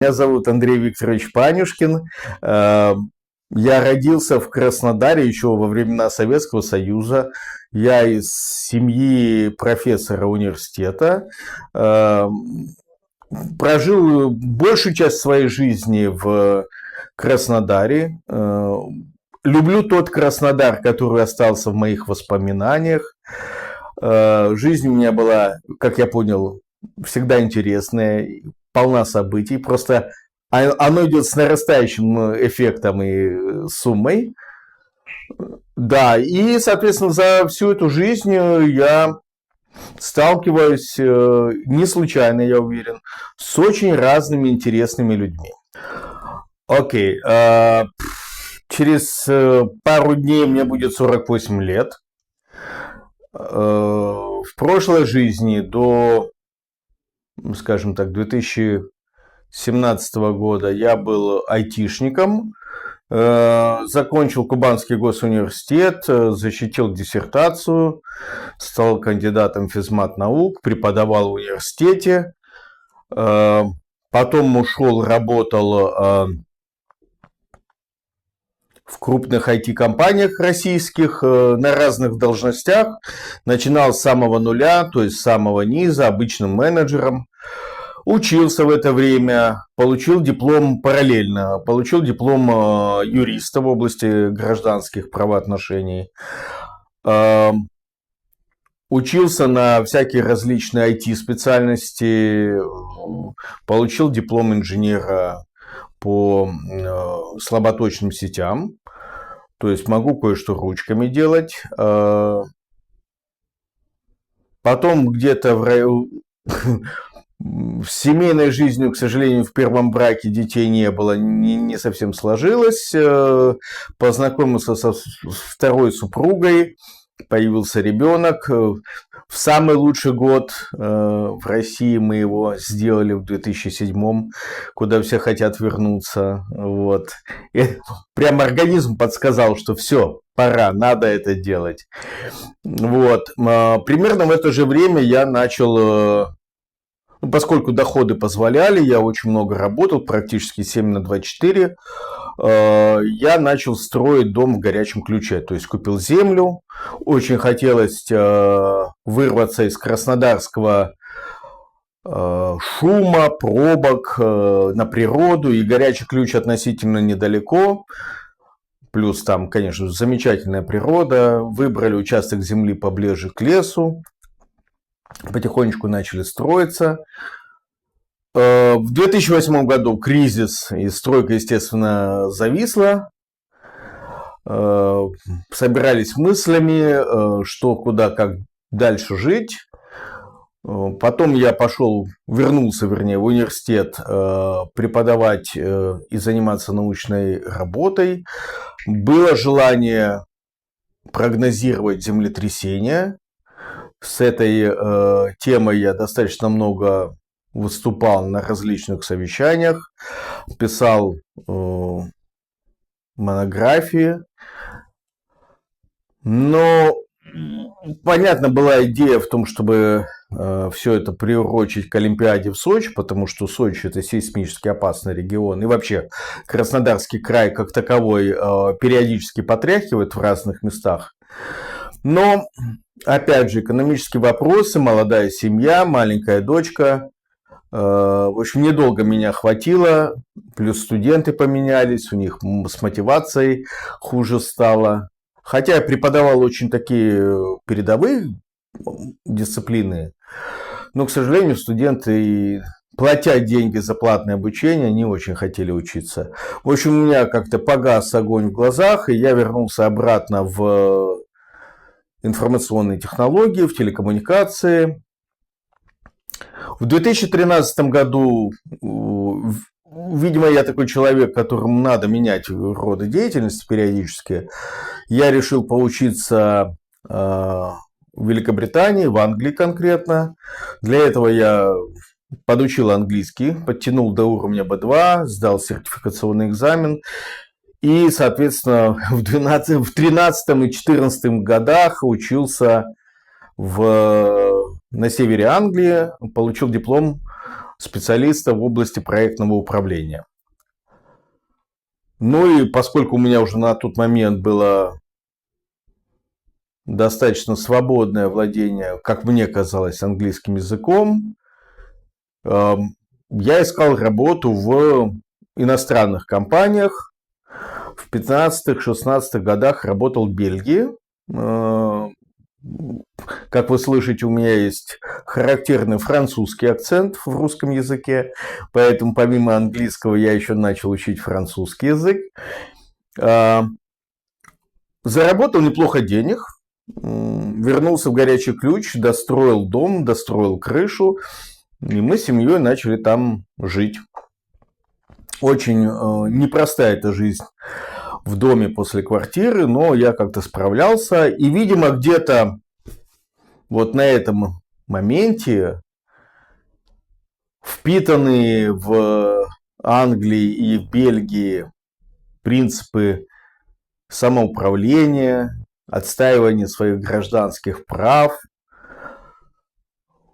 Меня зовут Андрей Викторович Панюшкин. Я родился в Краснодаре еще во времена Советского Союза. Я из семьи профессора университета. Прожил большую часть своей жизни в Краснодаре. Люблю тот Краснодар, который остался в моих воспоминаниях. Жизнь у меня была, как я понял, всегда интересная, полна событий. Просто оно идет с нарастающим эффектом и суммой. Да, и, соответственно, за всю эту жизнь я сталкиваюсь, не случайно, я уверен, с очень разными интересными людьми. Окей, через пару дней мне будет 48 лет. В прошлой жизни до, скажем так, 2017 года я был айтишником, закончил Кубанский госуниверситет, защитил диссертацию, стал кандидатом физмат-наук, преподавал в университете, потом ушел, работал в крупных IT-компаниях российских на разных должностях. Начинал с самого нуля, то есть с самого низа, обычным менеджером. Учился в это время, получил диплом параллельно, получил диплом юриста в области гражданских правоотношений. Учился на всякие различные IT-специальности, получил диплом инженера по слаботочным сетям, то есть могу кое-что ручками делать. Потом где-то с семейной жизнью, к сожалению, в первом браке детей не было, не совсем сложилось. Познакомился со второй супругой, появился ребенок. В самый лучший год в России мы его сделали в 2007, куда все хотят вернуться. Вот. И прям организм подсказал, что все, пора, надо это делать. Вот. Примерно в это же время я начал, поскольку доходы позволяли, я очень много работал, практически 7/24, я начал строить дом в горячем ключе. То есть купил землю, очень хотелось вырваться из краснодарского шума, пробок на природу, и горячий ключ относительно недалеко. Плюс там, конечно, замечательная природа. Выбрали участок земли поближе к лесу. Потихонечку начали строиться. В 2008 году кризис, и стройка, естественно, зависла. Собирались мыслями, что, куда, как дальше жить. Потом я вернулся в университет преподавать и заниматься научной работой. Было желание прогнозировать землетрясения. С этой темой я достаточно много выступал на различных совещаниях, писал монографии. Но, понятно, была идея в том, чтобы все это приурочить к Олимпиаде в Сочи, потому что Сочи – это сейсмически опасный регион. И вообще Краснодарский край как таковой периодически потряхивает в разных местах. Но, опять же, экономические вопросы, молодая семья, маленькая дочка. В общем, недолго меня хватило, плюс студенты поменялись, у них с мотивацией хуже стало. Хотя я преподавал очень такие передовые дисциплины, но, к сожалению, студенты, платя деньги за платное обучение, не очень хотели учиться. В общем, у меня как-то погас огонь в глазах, и я вернулся обратно в информационные технологии, в телекоммуникации. В 2013 году, видимо, я такой человек, которому надо менять роды деятельности периодически, я решил поучиться в Великобритании, в Англии конкретно. Для этого я подучил английский, подтянул до уровня B2, сдал сертификационный экзамен. И, соответственно, в 13 и 2014 годах учился на севере Англии, получил диплом специалиста в области проектного управления. Ну и поскольку у меня уже на тот момент было достаточно свободное владение, как мне казалось, английским языком, я искал работу в иностранных компаниях. В 15-16 годах работал в Бельгии. Как вы слышите, у меня есть характерный французский акцент в русском языке, поэтому помимо английского я еще начал учить французский язык. Заработал неплохо денег, вернулся в Горячий Ключ, достроил дом, достроил крышу, и мы с семьей начали там жить. Очень непростая эта жизнь в доме после квартиры, но я как-то справлялся. И, видимо, где-то вот на этом моменте впитанные в Англии и в Бельгии принципы самоуправления, отстаивания своих гражданских прав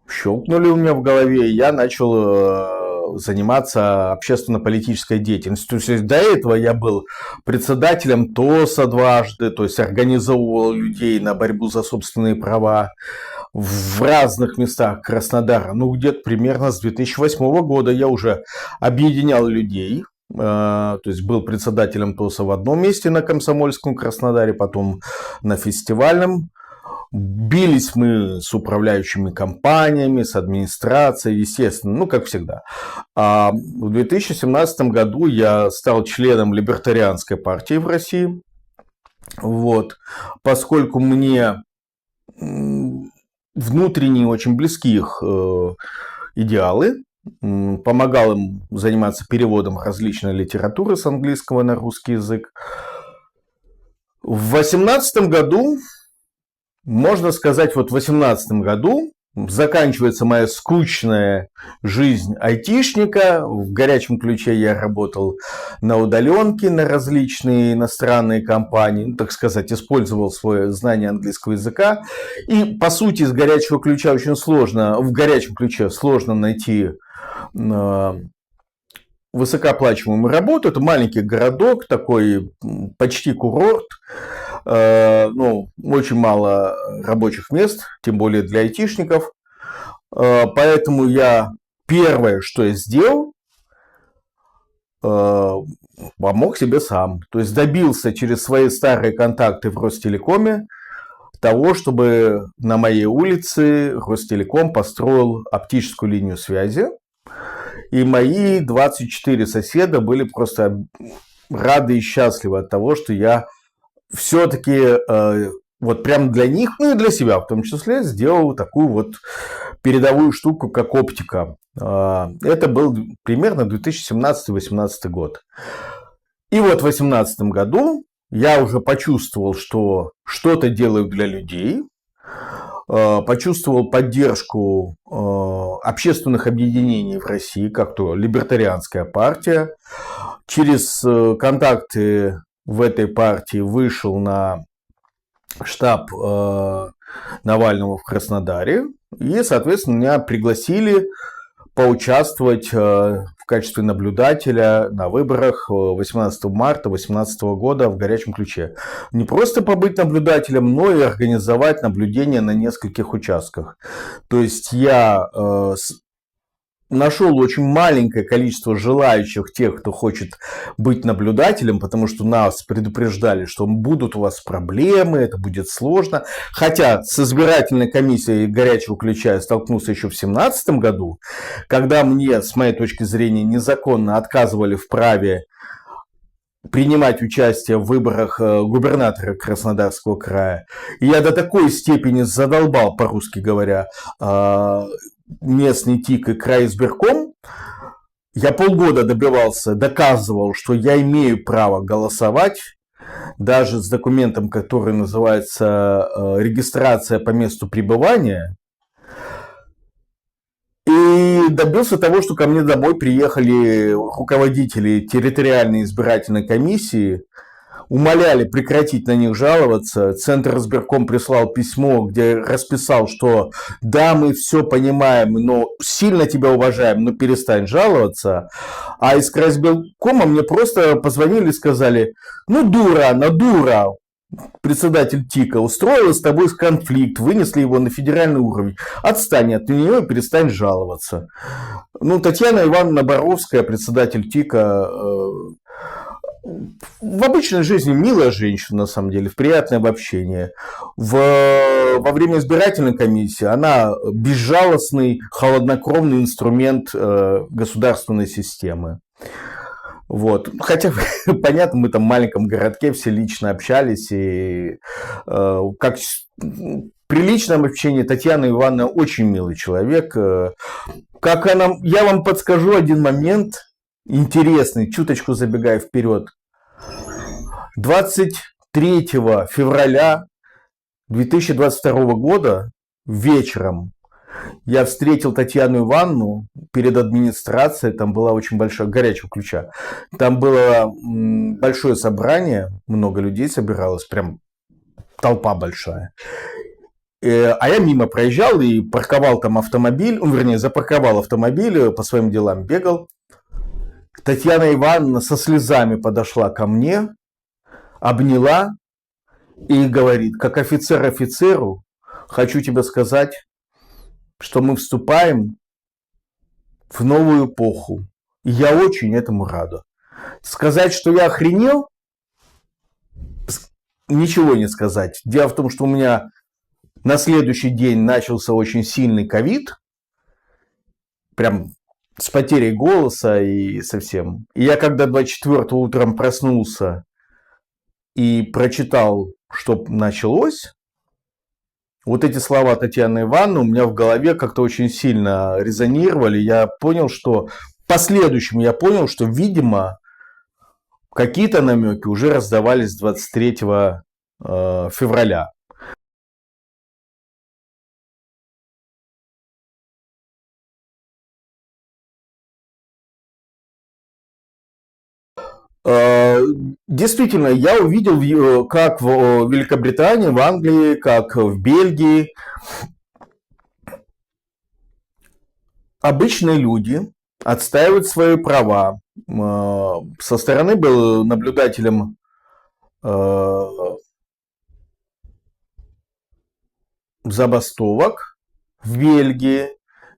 щелкнули у меня в голове, и я начал заниматься общественно-политической деятельностью. То есть до этого я был председателем ТОСа дважды, то есть организовывал людей на борьбу за собственные права в разных местах Краснодара. Ну, где-то примерно с 2008 года я уже объединял людей. То есть был председателем ТОСа в одном месте на Комсомольском Краснодаре, потом на фестивальном. Бились мы с управляющими компаниями, с администрацией, естественно, ну, как всегда. А в 2017 году я стал членом либертарианской партии в России. Вот. Поскольку мне внутренне очень близки их идеалы, помогал им заниматься переводом различной литературы с английского на русский язык. В 2018 году, можно сказать, вот в 2018 году заканчивается моя скучная жизнь айтишника. В Горячем Ключе я работал на удаленке на различные иностранные компании, так сказать, использовал свое знание английского языка. И, по сути, из Горячего Ключа очень сложно, в Горячем Ключе сложно найти высокооплачиваемую работу. Это маленький городок, такой почти курорт. Ну, очень мало рабочих мест, тем более для айтишников. Поэтому я первое, что я сделал, помог себе сам. То есть добился через свои старые контакты в Ростелекоме того, чтобы на моей улице Ростелеком построил оптическую линию связи. И мои 24 соседа были просто рады и счастливы от того, что я все-таки вот прям для них, ну и для себя в том числе, сделал такую вот передовую штуку, как оптика. Это был примерно 2017-2018 год. И вот в 2018 году я уже почувствовал, что что-то делаю для людей, почувствовал поддержку общественных объединений в России, как то либертарианская партия. Через контакты в этой партии вышел на штаб Навального в Краснодаре. И, соответственно, меня пригласили поучаствовать в качестве наблюдателя на выборах 18 марта 2018 года в Горячем Ключе. Не просто побыть наблюдателем, но и организовать наблюдение на нескольких участках. То есть я нашел очень маленькое количество желающих, тех, кто хочет быть наблюдателем, потому что нас предупреждали, что будут у вас проблемы, это будет сложно. Хотя с избирательной комиссией Горячего Ключа я столкнулся еще в 2017 году, когда мне, с моей точки зрения, незаконно отказывали в праве принимать участие в выборах губернатора Краснодарского края. И я до такой степени задолбал, по-русски говоря, местный ТИК и крайизбирком. Я полгода добивался, доказывал, что я имею право голосовать, даже с документом, который называется регистрация по месту пребывания. И добился того, что ко мне домой приехали руководители территориальной избирательной комиссии, умоляли прекратить на них жаловаться. Центр избирком прислал письмо, где расписал, что да, мы все понимаем, но сильно тебя уважаем, но перестань жаловаться. А из крайизбиркома мне просто позвонили и сказали: ну, дура, она дура. Председатель ТИКа устроила с тобой конфликт, вынесли его на федеральный уровень. Отстань от нее и перестань жаловаться. Ну, Татьяна Ивановна Боровская, председатель ТИКа, в обычной жизни милая женщина, на самом деле, в приятное общение. Во время избирательной комиссии она безжалостный, холоднокровный инструмент государственной системы. Вот. Хотя, понятно, мы там в маленьком городке все лично общались, и как при личном общении Татьяна Ивановна очень милый человек. Как она, я вам подскажу один момент интересный, чуточку забегая вперед. 23 февраля 2022 года вечером я встретил Татьяну Ивановну перед администрацией, там была очень большая, горячего ключа, там было большое собрание, много людей собиралось, прям толпа большая. А я мимо проезжал и парковал там автомобиль, вернее, запарковал автомобиль, по своим делам бегал. Татьяна Ивановна со слезами подошла ко мне, обняла и говорит: как офицер офицеру, хочу тебе сказать, что мы вступаем в новую эпоху. И я очень этому рада. Сказать, что я охренел, ничего не сказать. Дело в том, что у меня на следующий день начался очень сильный ковид. Прям с потерей голоса и совсем. И я когда 24-го утром проснулся и прочитал, что началось, вот эти слова Татьяны Ивановны у меня в голове как-то очень сильно резонировали. Я понял, что в последующем я понял, что, видимо, какие-то намеки уже раздавались 23 февраля. Действительно, я увидел, как в Великобритании, в Англии, как в Бельгии обычные люди отстаивают свои права. Со стороны был наблюдателем забастовок в Бельгии,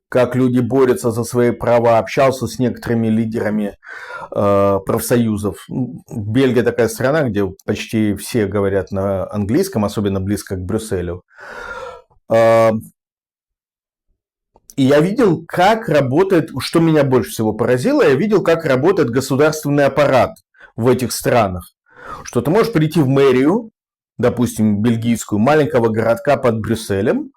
как люди борются за свои права, общался с некоторыми лидерами профсоюзов. Бельгия такая страна, где почти все говорят на английском, особенно близко к Брюсселю. И я видел, как работает, что меня больше всего поразило, я видел, как работает государственный аппарат в этих странах. Что ты можешь прийти в мэрию, допустим, бельгийскую, маленького городка под Брюсселем,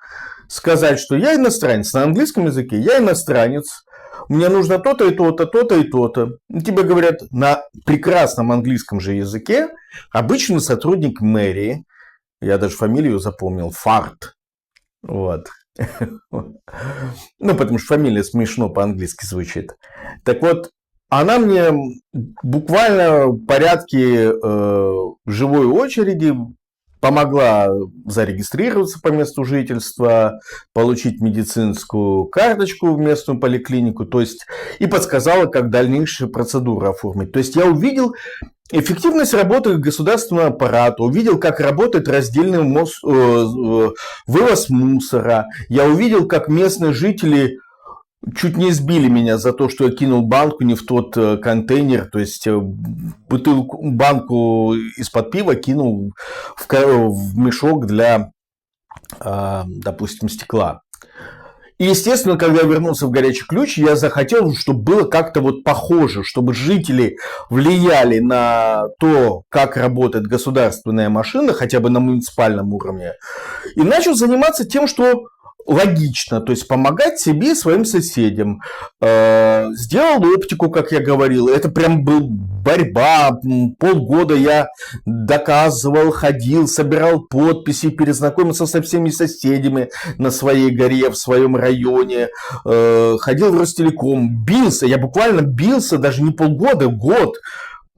сказать, что я иностранец на английском языке, я иностранец, мне нужно то-то и то-то, то-то и то-то. И тебе говорят на прекрасном английском же языке обычный сотрудник мэрии, я даже фамилию запомнил, Фарт. Вот. Ну, потому что фамилия смешно по-английски звучит. Так вот, она мне буквально в порядке живой очереди помогла зарегистрироваться по месту жительства, получить медицинскую карточку в местную поликлинику, то есть и подсказала, как дальнейшие процедуры оформить. То есть я увидел эффективность работы государственного аппарата, увидел, как работает раздельный вывоз мусора, я увидел, как местные жители чуть не сбили меня за то, что я кинул банку не в тот контейнер, то есть банку из-под пива кинул в мешок для, допустим, стекла. И, естественно, когда я вернулся в Горячий Ключ, я захотел, чтобы было как-то вот похоже, чтобы жители влияли на то, как работает государственная машина, хотя бы на муниципальном уровне. И начал заниматься тем, что логично, то есть помогать себе и своим соседям. Сделал оптику, как я говорил, это прям был борьба, полгода я доказывал, ходил, собирал подписи, перезнакомился со всеми соседями на своей горе, в своем районе, ходил в Ростелеком, бился, я буквально бился, даже не полгода, год,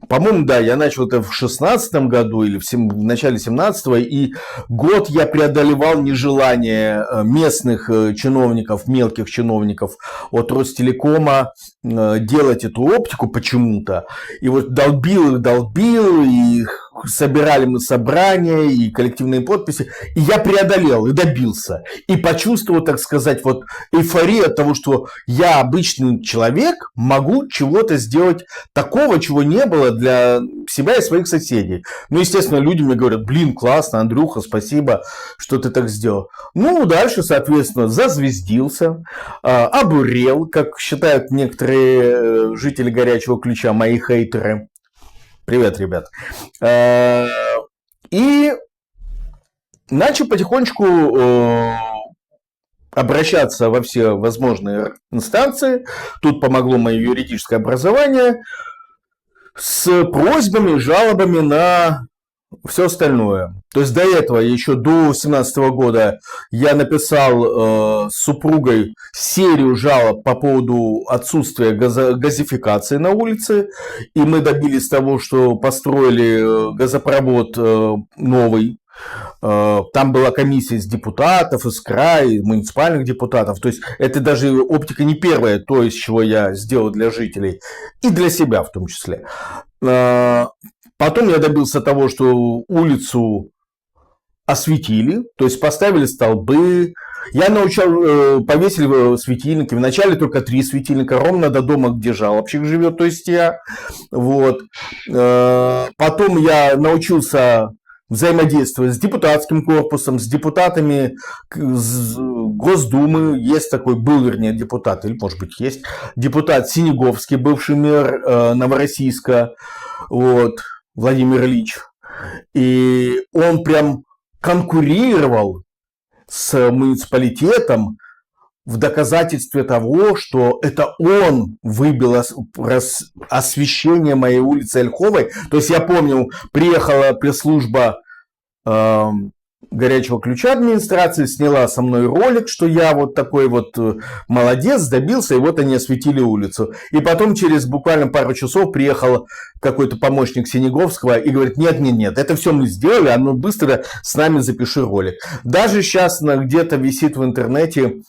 По-моему, да, я начал это в 16 году или в начале 17-го, и год я преодолевал нежелание местных чиновников, мелких чиновников от Ростелекома делать эту оптику почему-то. И вот долбил, и собирали мы собрания и коллективные подписи, и я преодолел и добился. И почувствовал, так сказать, вот эйфорию от того, что я обычный человек, могу чего-то сделать такого, чего не было для себя и своих соседей. Ну, естественно, люди мне говорят: блин, классно, Андрюха, спасибо, что ты так сделал. Ну, дальше, соответственно, зазвездился, обурел, как считают некоторые жители Горячего Ключа, мои хейтеры. Привет, ребят. И начал потихонечку обращаться во все возможные инстанции. Тут помогло мое юридическое образование с просьбами, жалобами на все остальное. То есть до этого, еще до 2017 года, я написал с супругой серию жалоб по поводу отсутствия газификации на улице. И мы добились того, что построили газопровод новый. Там была комиссия из депутатов, из края, из муниципальных депутатов. То есть это даже оптика не первая, то, из чего я сделал для жителей. И для себя в том числе. Потом я добился того, что улицу осветили, то есть поставили столбы. Я повесили светильники. Вначале только 3 светильника, ровно до дома, где жалобщик живет, то есть я. Вот. Потом я научился взаимодействовать с депутатским корпусом, с депутатами Госдумы. Есть такой, был, вернее, депутат, или, может быть, есть депутат Синеговский, бывший мэр Новороссийска, вот, Владимир Ильич. И он прям конкурировал с муниципалитетом в доказательстве того, что это он выбил освещение моей улицы Ольховой. То есть я помню, приехала пресс-служба Горячего Ключа администрации, сняла со мной ролик, что я вот такой вот молодец, добился, и вот они осветили улицу. И потом через буквально пару часов приехал какой-то помощник Синеговского и говорит: нет, это все мы сделали, а ну быстро с нами запиши ролик. Даже сейчас где-то висит в интернете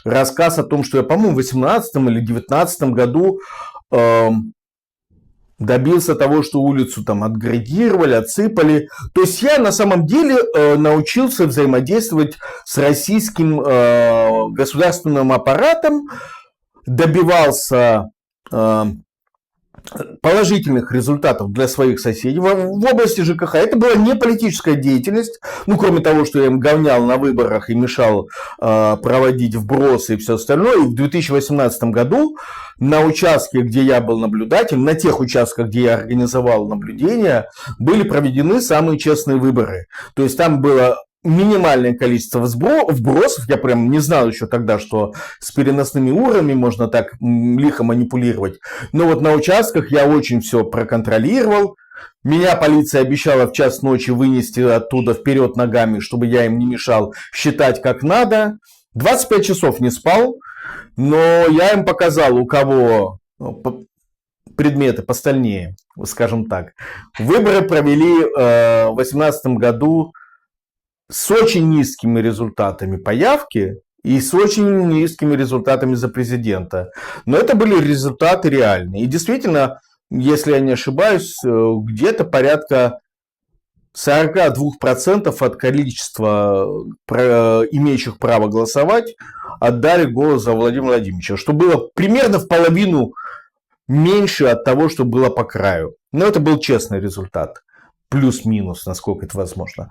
рассказ о том, что я, по-моему, в 18 или 19 году добился того, что улицу там отградировали, отсыпали. То есть я на самом деле научился взаимодействовать с российским государственным аппаратом, добивался положительных результатов для своих соседей в области ЖКХ. Это была не политическая деятельность, ну, кроме того, что я им говнял на выборах и мешал проводить вбросы и все остальное. И в 2018 году на участке, где я был наблюдателем, на тех участках, где я организовал наблюдения, были проведены самые честные выборы. То есть там было минимальное количество вбросов. Я прям не знал еще тогда, что с переносными урнами можно так лихо манипулировать. Но вот на участках я очень все проконтролировал. Меня полиция обещала в час ночи вынести оттуда вперед ногами, чтобы я им не мешал считать как надо. 25 часов не спал, но я им показал, у кого предметы постальнее, скажем так. Выборы провели в 2018 году с очень низкими результатами по явке и с очень низкими результатами за президента. Но это были результаты реальные. И действительно, если я не ошибаюсь, где-то порядка 42% от количества имеющих право голосовать отдали голос за Владимира Владимировича, что было примерно в половину меньше от того, что было по краю. Но это был честный результат. Плюс-минус, насколько это возможно.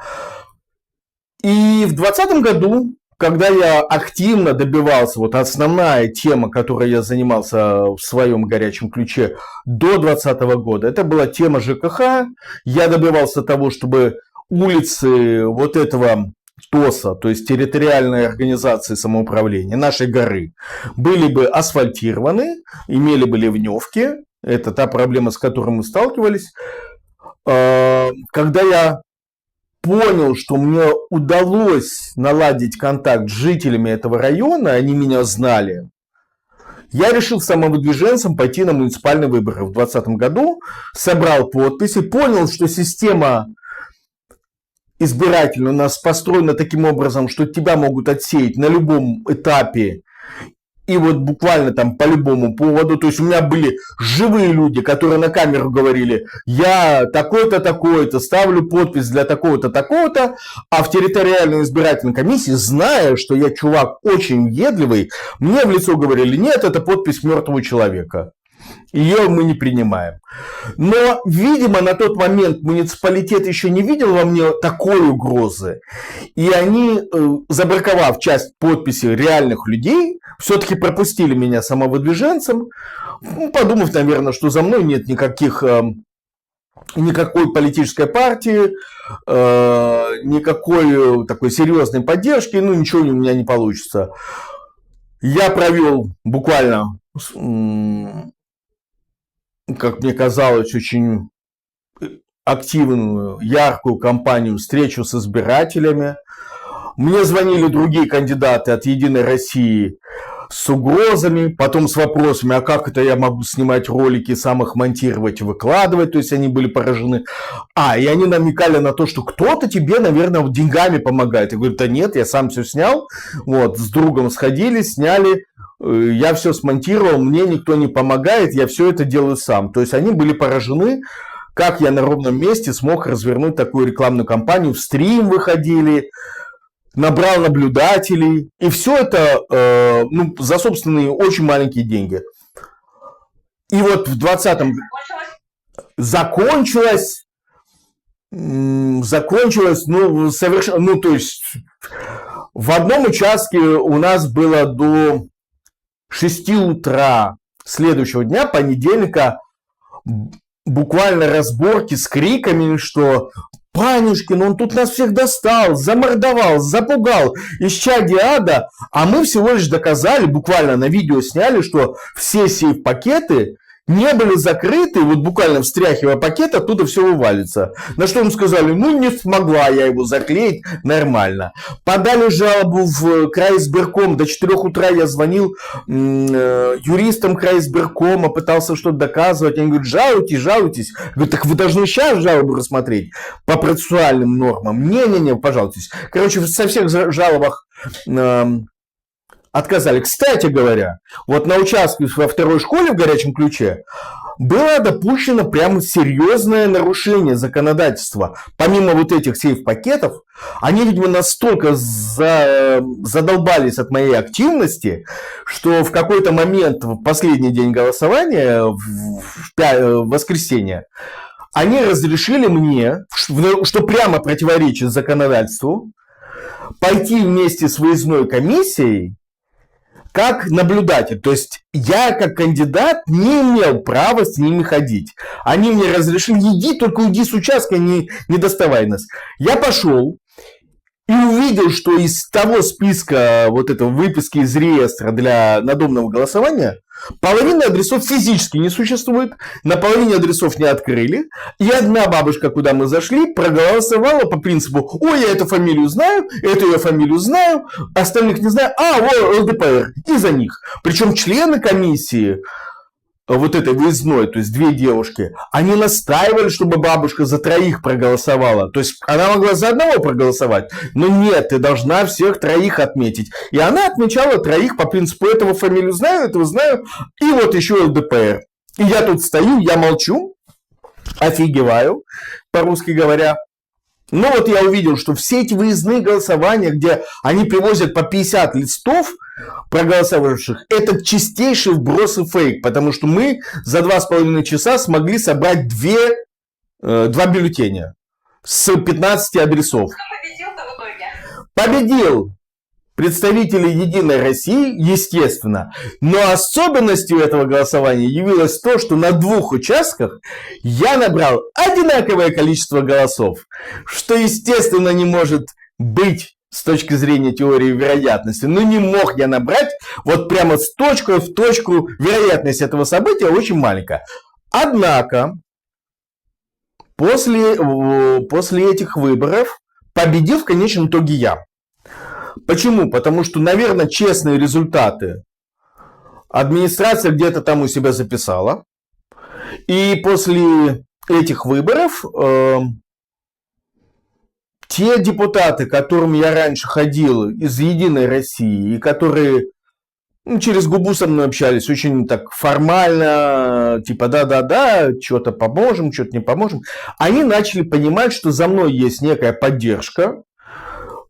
И в 2020 году, когда я активно добивался, вот основная тема, которой я занимался в своем Горячем Ключе до 2020 года, это была тема ЖКХ. Я добивался того, чтобы улицы вот этого ТОСа, то есть территориальной организации самоуправления нашей горы, были бы асфальтированы, имели бы ливневки. Это та проблема, с которой мы сталкивались. Когда я понял, что мне удалось наладить контакт с жителями этого района, они меня знали, Я решил самовыдвиженцем пойти на муниципальные выборы в 2020 году, собрал подписи, понял, что система избирательная у нас построена таким образом, что тебя могут отсеять на любом этапе и вот буквально там по любому поводу. То есть у меня были живые люди, которые на камеру говорили: я такой-то, такой-то, ставлю подпись для такого-то, такого-то. А в территориальной избирательной комиссии, зная, что я чувак очень въедливый, мне в лицо говорили: нет, это подпись мертвого человека. Ее мы не принимаем. Но, видимо, на тот момент муниципалитет еще не видел во мне такой угрозы. И они, забраковав часть подписей реальных людей, все-таки пропустили меня самовыдвиженцем, подумав, наверное, что за мной нет никакой политической партии, никакой такой серьезной поддержки, ничего у меня не получится. Я провел буквально, как мне казалось, очень активную, яркую кампанию, встречу с избирателями. Мне звонили другие кандидаты от «Единой России» с угрозами, потом с вопросами: а как это я могу снимать ролики, сам их монтировать и выкладывать, то есть они были поражены. И они намекали на то, что кто-то тебе, наверное, деньгами помогает. Я говорю: да нет, я сам все снял, с другом сходили, сняли, я все смонтировал, мне никто не помогает, я все это делаю сам. То есть они были поражены, как я на ровном месте смог развернуть такую рекламную кампанию, в стрим выходили, набрал наблюдателей, и все это за собственные очень маленькие деньги. И вот в 2020-м закончилось, совершенно, то есть в одном участке у нас было до 6 утра следующего дня, понедельника, буквально разборки с криками, что: Панюшкин, он тут нас всех достал, замордовал, запугал, исчадие ада. А мы всего лишь доказали, буквально на видео сняли, что все сейф-пакеты не были закрыты, вот буквально встряхивая пакет, оттуда все вывалится. На что им сказали: не смогла я его заклеить нормально. Подали жалобу в крайизбирком, до 4 утра я звонил юристам крайизбиркома, пытался что-то доказывать. Они говорят: жалуйтесь. Говорю: так вы должны сейчас жалобу рассмотреть по процессуальным нормам. Не, пожалуйтесь. Короче, со всех жалобах отказали. Кстати говоря, вот на участке во второй школе в Горячем Ключе было допущено прямо серьезное нарушение законодательства. Помимо вот этих сейф-пакетов, они, видимо, настолько задолбались от моей активности, что в какой-то момент, в последний день голосования, в воскресенье, они разрешили мне, что прямо противоречит законодательству, пойти вместе с выездной комиссией как наблюдатель. То есть я как кандидат не имел права с ними ходить. Они мне разрешили: только уйди с участка, не доставай нас. Я пошел и увидел, что из того списка, вот этого выписки из реестра для надомного голосования, половина адресов физически не существует, на половине адресов не открыли. И одна бабушка, куда мы зашли, проголосовала по принципу: я эту фамилию знаю, эту я фамилию знаю, остальных не знаю, ЛДПР, и за них. Причем члены комиссии вот этой выездной, то есть 2 девушки, они настаивали, чтобы бабушка за 3 проголосовала. То есть она могла за одного проголосовать, но нет, ты должна всех 3 отметить. И она отмечала 3 по принципу: этого фамилию знаю, этого знаю, и вот еще ЛДПР. И я тут стою, я молчу, офигеваю, по-русски говоря. Но вот я увидел, что все эти выездные голосования, где они привозят по 50 листов проголосовавших, это чистейший вброс и фейк, потому что мы за 2,5 часа смогли собрать 2 бюллетеня с 15 адресов. Кто победил-то в итоге? Победил представители «Единой России», естественно. Но особенностью этого голосования явилось то, что на 2 участках я набрал одинаковое количество голосов, что, естественно, не может быть с точки зрения теории вероятности. Но не мог я набрать вот прямо с точкой в точку. Вероятность этого события очень маленькая. Однако, после этих выборов победил в конечном итоге я. Почему? Потому что, наверное, честные результаты Администрация где-то там у себя записала. И после этих выборов те депутаты, к которым я раньше ходил из «Единой России», и которые через губу со мной общались, очень так формально, типа да-да-да, что-то поможем, что-то не поможем, они начали понимать, что за мной есть некая поддержка,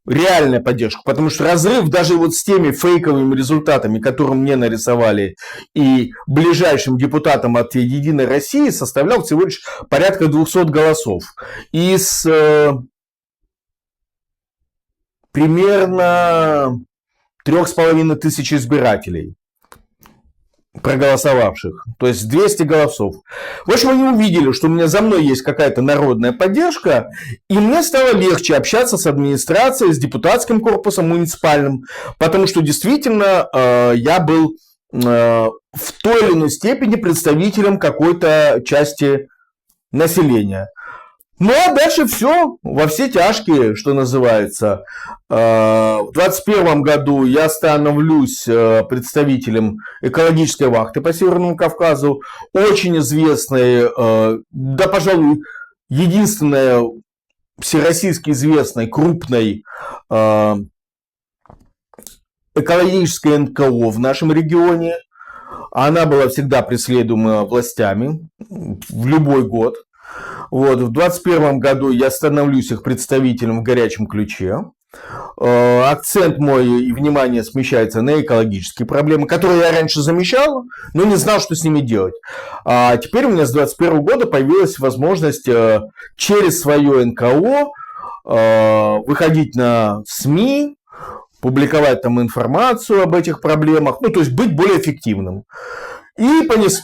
реальная поддержка, потому что разрыв даже вот с теми фейковыми результатами, которые мне нарисовали, и ближайшим депутатам от «Единой России» составлял всего лишь порядка 200 голосов. Из примерно 3500 избирателей, проголосовавших, то есть 200 голосов. В общем, они увидели, что у меня за мной есть какая-то народная поддержка, и мне стало легче общаться с администрацией, с депутатским корпусом муниципальным, потому что действительно я был в той или иной степени представителем какой-то части населения. Ну, а дальше все, во все тяжкие, что называется. В 2021 году я становлюсь представителем экологической вахты по Северному Кавказу, очень известной, да, пожалуй, единственной всероссийски известной крупной экологической НКО в нашем регионе. Она была всегда преследуема властями в любой год. Вот, в 2021 году я становлюсь их представителем в горячем ключе. Акцент мой и внимание смещается на экологические проблемы, которые я раньше замечал, но не знал, что с ними делать. А теперь у меня с 2021 года появилась возможность через свое НКО выходить на СМИ, публиковать там информацию об этих проблемах, ну, то есть быть более эффективным. И понес...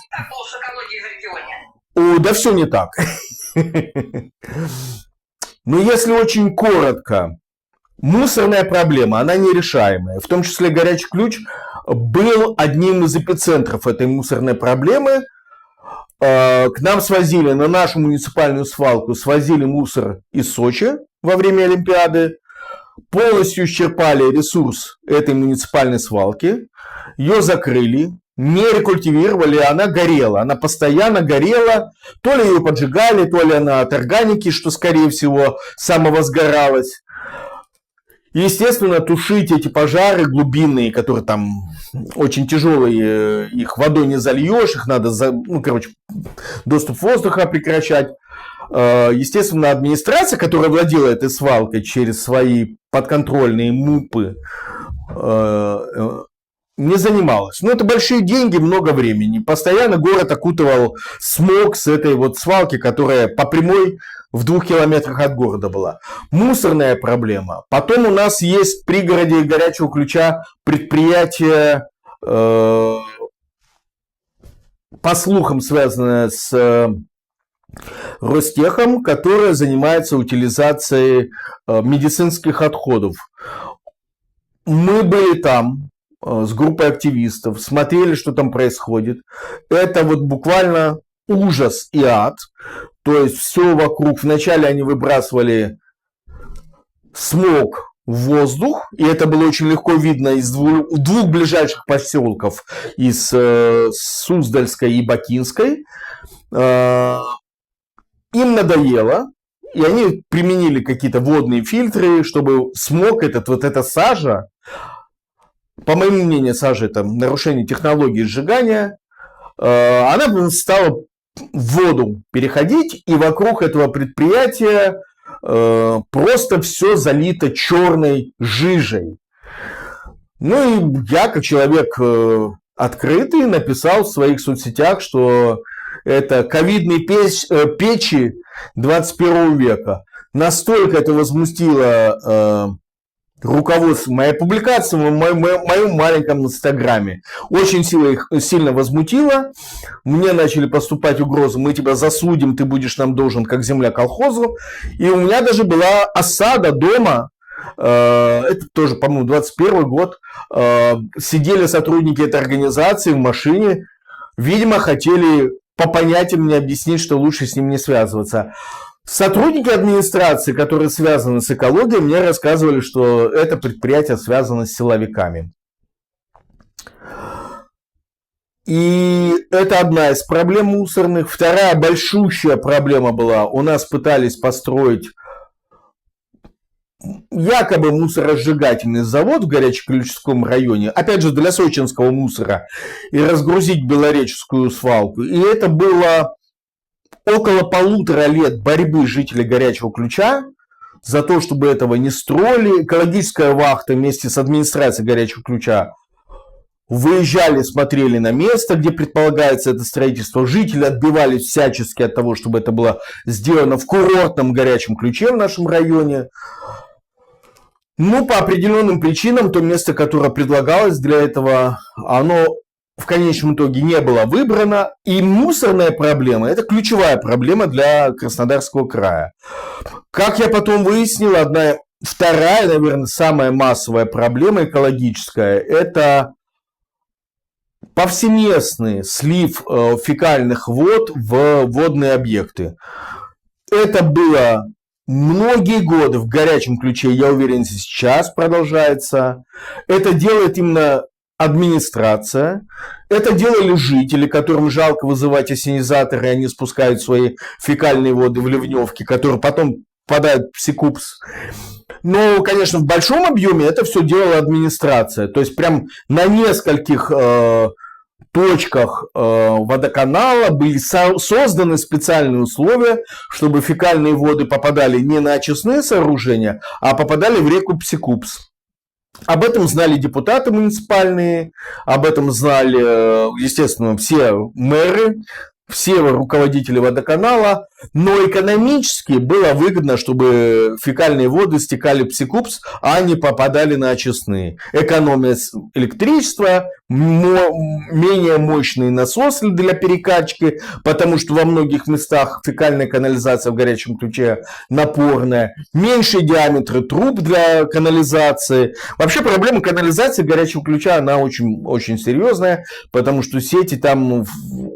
О, да все не так. Но если очень коротко, мусорная проблема, она нерешаемая. В том числе горячий ключ был одним из эпицентров этой мусорной проблемы. К нам свозили, на нашу муниципальную свалку, свозили мусор из Сочи во время Олимпиады. Полностью исчерпали ресурс этой муниципальной свалки. Ее закрыли. Не рекультивировали, она горела, она постоянно горела, то ли ее поджигали, то ли она от органики, что скорее всего самовозгоралась. Естественно, тушить эти пожары глубинные, которые там очень тяжелые, их водой не зальешь, их надо, доступ воздуха прекращать. Естественно, администрация, которая владела этой свалкой через свои подконтрольные МУПы, не занималась. Но это большие деньги, много времени. Постоянно город окутывал смог с этой вот свалки, которая по прямой в 2 километрах от города была. Мусорная проблема. Потом у нас есть в пригороде горячего ключа предприятие, по слухам, связанное с Ростехом, которое занимается утилизацией медицинских отходов. Мы были там с группой активистов, смотрели, что там происходит. Это вот буквально ужас и ад. То есть все вокруг. Вначале они выбрасывали смог в воздух, и это было очень легко видно из двух ближайших поселков, из Суздальской и Бакинской. Им надоело, и они применили какие-то водные фильтры, чтобы смог эта сажа, по моему мнению, сажа это нарушение технологии сжигания, она стала в воду переходить, и вокруг этого предприятия просто все залито черной жижей. Ну и я, как человек открытый, написал в своих соцсетях, что это ковидные печи 21 века. Настолько это возмутило руководство, моя публикация в моем маленьком инстаграме очень сильно возмутила. Мне начали поступать угрозы: мы тебя засудим, ты будешь нам должен, как земля колхозу. И у меня даже была осада дома. Это тоже, по-моему, 21 год. Сидели сотрудники этой организации в машине. Видимо, хотели по понятиям мне объяснить, что лучше с ним не связываться. Сотрудники администрации, которые связаны с экологией, мне рассказывали, что это предприятие связано с силовиками. И это одна из проблем мусорных. Вторая большущая проблема была, у нас пытались построить якобы мусоросжигательный завод в Горячеключском районе, опять же для сочинского мусора, и разгрузить Белореческую свалку. И это было около 1,5 лет борьбы жителей Горячего Ключа за то, чтобы этого не строили. Экологическая вахта вместе с администрацией Горячего Ключа выезжали, смотрели на место, где предполагается это строительство. Жители отбивались всячески от того, чтобы это было сделано в курортном Горячем Ключе в нашем районе. Ну, по определенным причинам, то место, которое предлагалось для этого, оно в конечном итоге не было выбрано. И мусорная проблема – это ключевая проблема для Краснодарского края. Как я потом выяснил, вторая, наверное, самая массовая проблема экологическая – это повсеместный слив фекальных вод в водные объекты. Это было многие годы в Горячем Ключе, я уверен, сейчас продолжается. Это делает именно администрация. Это делали жители, которым жалко вызывать ассенизаторы, и они спускают свои фекальные воды в ливневки, которые потом попадают в Псикупс. Но, конечно, в большом объеме это все делала администрация. То есть, прям на нескольких точках водоканала были созданы специальные условия, чтобы фекальные воды попадали не на очистные сооружения, а попадали в реку Псикупс. Об этом знали депутаты муниципальные, об этом знали, естественно, все мэры, все руководители водоканала, но экономически было выгодно, чтобы фекальные воды стекали в Псикупс, а не попадали на очистные. Экономия электричества, менее мощные насосы для перекачки, потому что во многих местах фекальная канализация в Горячем Ключе напорная, меньшие диаметры труб для канализации. Вообще проблема канализации Горячего Ключа, она очень, очень серьезная, потому что сети там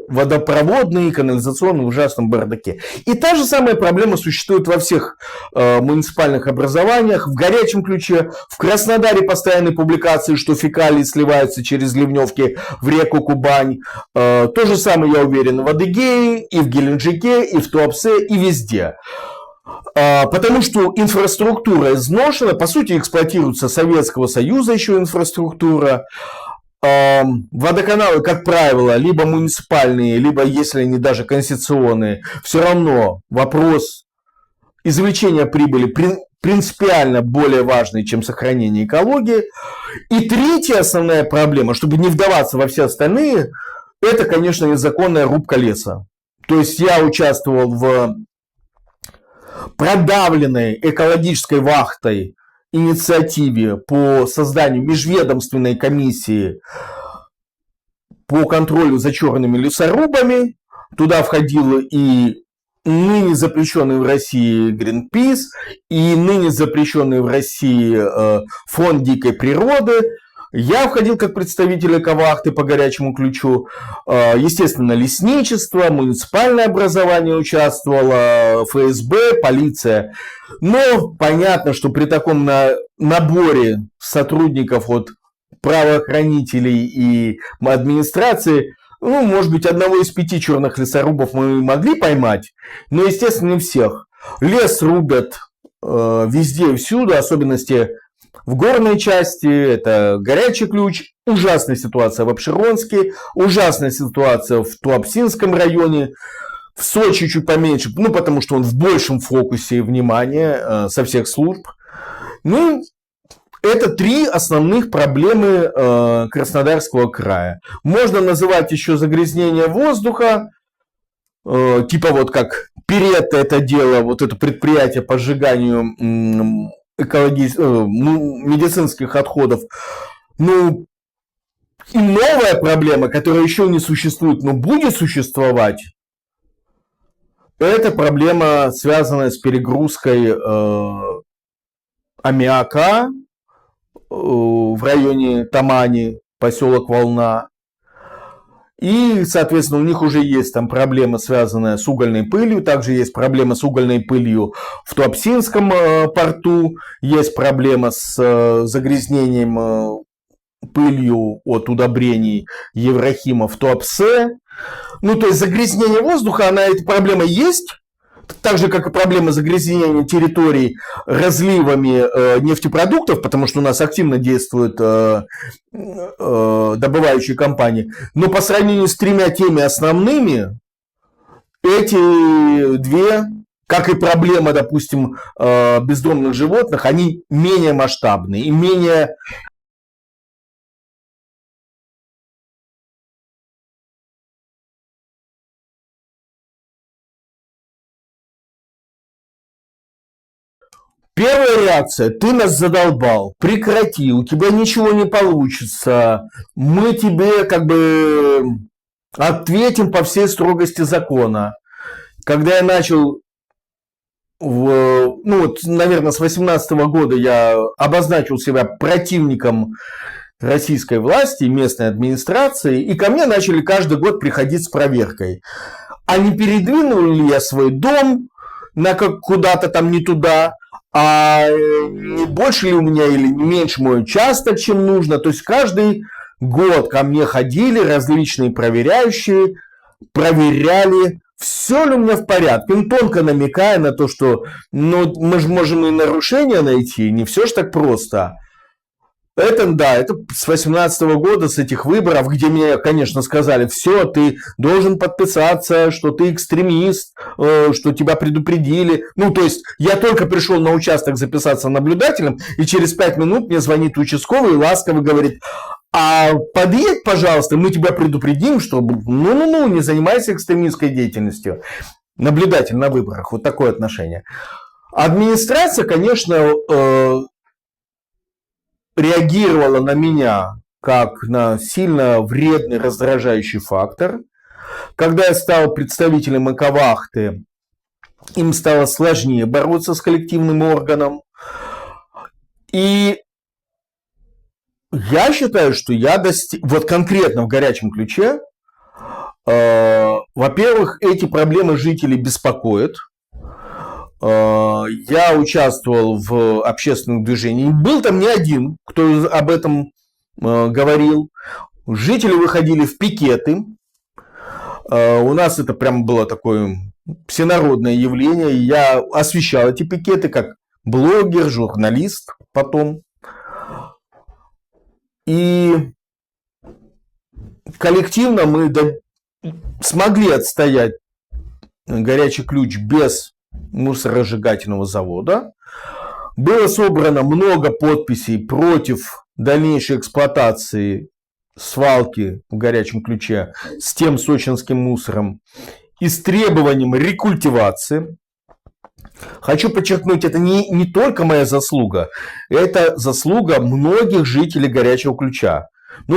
водопроводные, канализационные в ужасном бардаке. И та же самая проблема существует во всех муниципальных образованиях. В Горячем Ключе, в Краснодаре постоянные публикации, что фекалии сливаются через ливневки в реку Кубань. То же самое, я уверен, в Адыгее, и в Геленджике, и в Туапсе, и везде. Потому что инфраструктура изношена, по сути эксплуатируется Советского Союза еще инфраструктура. Водоканалы, как правило, либо муниципальные, либо, если они даже концессионные, все равно вопрос извлечения прибыли принципиально более важный, чем сохранение экологии. И третья основная проблема, чтобы не вдаваться во все остальные, это, конечно, незаконная рубка леса. То есть я участвовал в продавленной экологической вахтой инициативе по созданию межведомственной комиссии по контролю за черными лесорубами. Туда входил и ныне запрещенный в России Greenpeace, и ныне запрещенный в России Фонд дикой природы. Я входил как представитель эковахты по Горячему Ключу. Естественно, лесничество, муниципальное образование участвовало, ФСБ, полиция. Но понятно, что при таком наборе сотрудников от правоохранителей и администрации, ну, может быть, одного из 5 черных лесорубов мы могли поймать, но, естественно, не всех. Лес рубят везде и всюду, особенности в горной части, это Горячий Ключ, ужасная ситуация в Апшеронске, ужасная ситуация в Туапсинском районе, в Сочи чуть поменьше, ну, потому что он в большем фокусе внимания со всех служб. Ну, это 3 основных проблемы Краснодарского края. Можно называть еще загрязнение воздуха, типа вот как Перетто это дело, вот это предприятие по сжиганию медицинских отходов. Ну, и новая проблема, которая еще не существует, но будет существовать, это проблема, связанная с перегрузкой аммиака в районе Тамани, поселок Волна. И, соответственно, у них уже есть там проблема, связанная с угольной пылью. Также есть проблема с угольной пылью в Туапсинском порту. Есть проблема с загрязнением пылью от удобрений Еврахима в Туапсе. Ну, то есть загрязнение воздуха, эта проблема есть, так же, как и проблема загрязнения территорий разливами нефтепродуктов, потому что у нас активно действуют добывающие компании. Но по сравнению с тремя теми основными, эти две, как и проблема, допустим, бездомных животных, они менее масштабные и менее... Первая реакция: ты нас задолбал, прекрати, у тебя ничего не получится, мы тебе как бы ответим по всей строгости закона. Когда я начал, наверное, с 2018 года я обозначил себя противником российской власти, местной администрации, и ко мне начали каждый год приходить с проверкой. А не передвинул ли я свой дом куда-то там не туда, а не больше ли у меня или не меньше мой участок, чем нужно. То есть каждый год ко мне ходили различные проверяющие, проверяли, все ли у меня в порядке. Тонко намекая на то, что мы же можем и нарушения найти, не все ж так просто. Это с 2018 года, с этих выборов, где мне, конечно, сказали: все, ты должен подписаться, что ты экстремист, что тебя предупредили. То есть я только пришел на участок записаться наблюдателем, и через 5 минут мне звонит участковый и ласково говорит: а подъедь, пожалуйста, мы тебя предупредим, что не занимайся экстремистской деятельностью. Наблюдатель на выборах, вот такое отношение. Администрация, конечно, реагировала на меня как на сильно вредный, раздражающий фактор. Когда я стал представителем эковахты, им стало сложнее бороться с коллективным органом. И я считаю, что я достиг... Вот конкретно в горячем ключе, во-первых, эти проблемы жителей беспокоят. Я участвовал в общественном движении. Был там не один, кто об этом говорил. Жители выходили в пикеты. У нас это прям было такое всенародное явление. Я освещал эти пикеты как блогер, журналист потом. И коллективно мы смогли отстоять горячий ключ без мусоросжигательного завода. Было собрано много подписей против дальнейшей эксплуатации свалки в горячем ключе с тем сочинским мусором и с требованием рекультивации. Хочу подчеркнуть, это не только моя заслуга, это заслуга многих жителей горячего ключа.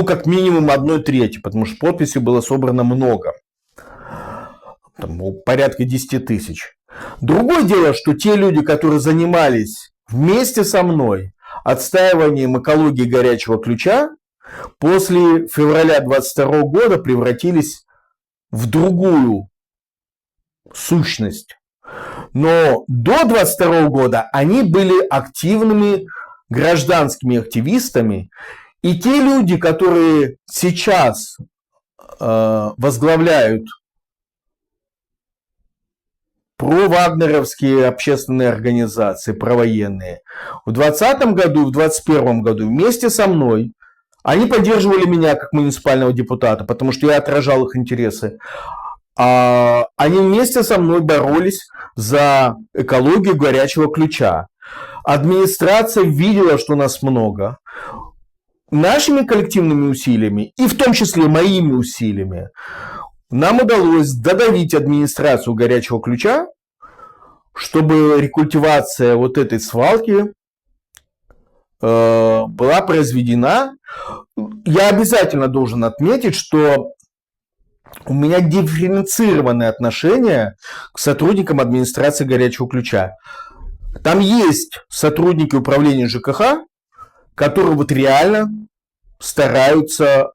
Как минимум 1/3, потому что подписей было собрано много. Там, порядка 10 тысяч. Другое дело, что те люди, которые занимались вместе со мной отстаиванием экологии горячего ключа, после февраля 2022 года превратились в другую сущность. Но до 2022 года они были активными гражданскими активистами. И те люди, которые сейчас возглавляют провагнеровские общественные организации, провоенные, в 2020 году, в 2021 году вместе со мной, они поддерживали меня как муниципального депутата, потому что я отражал их интересы. Они вместе со мной боролись за экологию горячего ключа. Администрация видела, что нас много. Нашими коллективными усилиями, и в том числе моими усилиями, нам удалось додавить администрацию горячего ключа, чтобы рекультивация вот этой свалки была произведена. Я обязательно должен отметить, что у меня дифференцированное отношение к сотрудникам администрации горячего ключа. Там есть сотрудники управления ЖКХ, которые вот реально стараются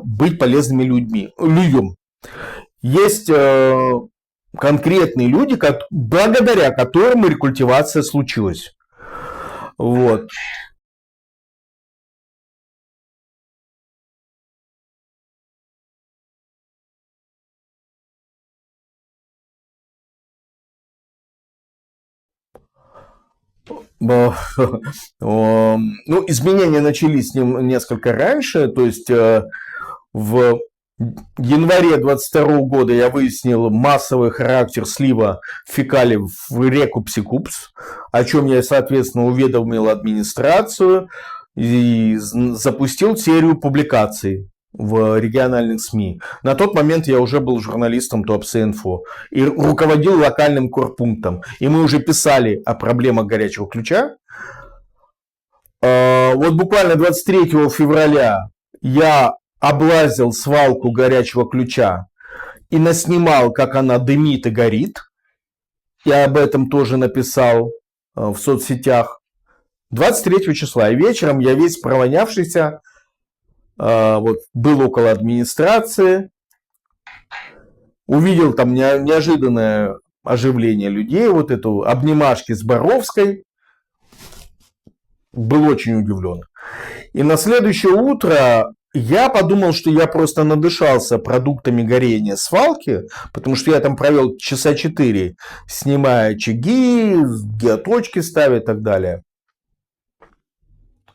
быть полезными людям. Есть конкретные люди, благодаря которым рекультивация случилась. Вот. Ну, изменения начались с ним несколько раньше, то есть в январе 22 года я выяснил массовый характер слива фекалий в реку Псикупс, о чем я, соответственно, уведомил администрацию и запустил серию публикаций в региональных СМИ. На тот момент я уже был журналистом Туапсе-Инфо и руководил локальным корпунктом. И мы уже писали о проблемах горячего ключа. Вот буквально 23 февраля я облазил свалку горячего ключа и наснимал, как она дымит и горит. Я об этом тоже написал в соцсетях. 23 числа. И вечером я весь провонявшийся вот, был около администрации. Увидел там неожиданное оживление людей. Вот эту обнимашки с Боровской. Был очень удивлен. И на следующее утро я подумал, что я просто надышался продуктами горения свалки, потому что я там провел часа 4, снимая очаги, геоточки ставя и так далее.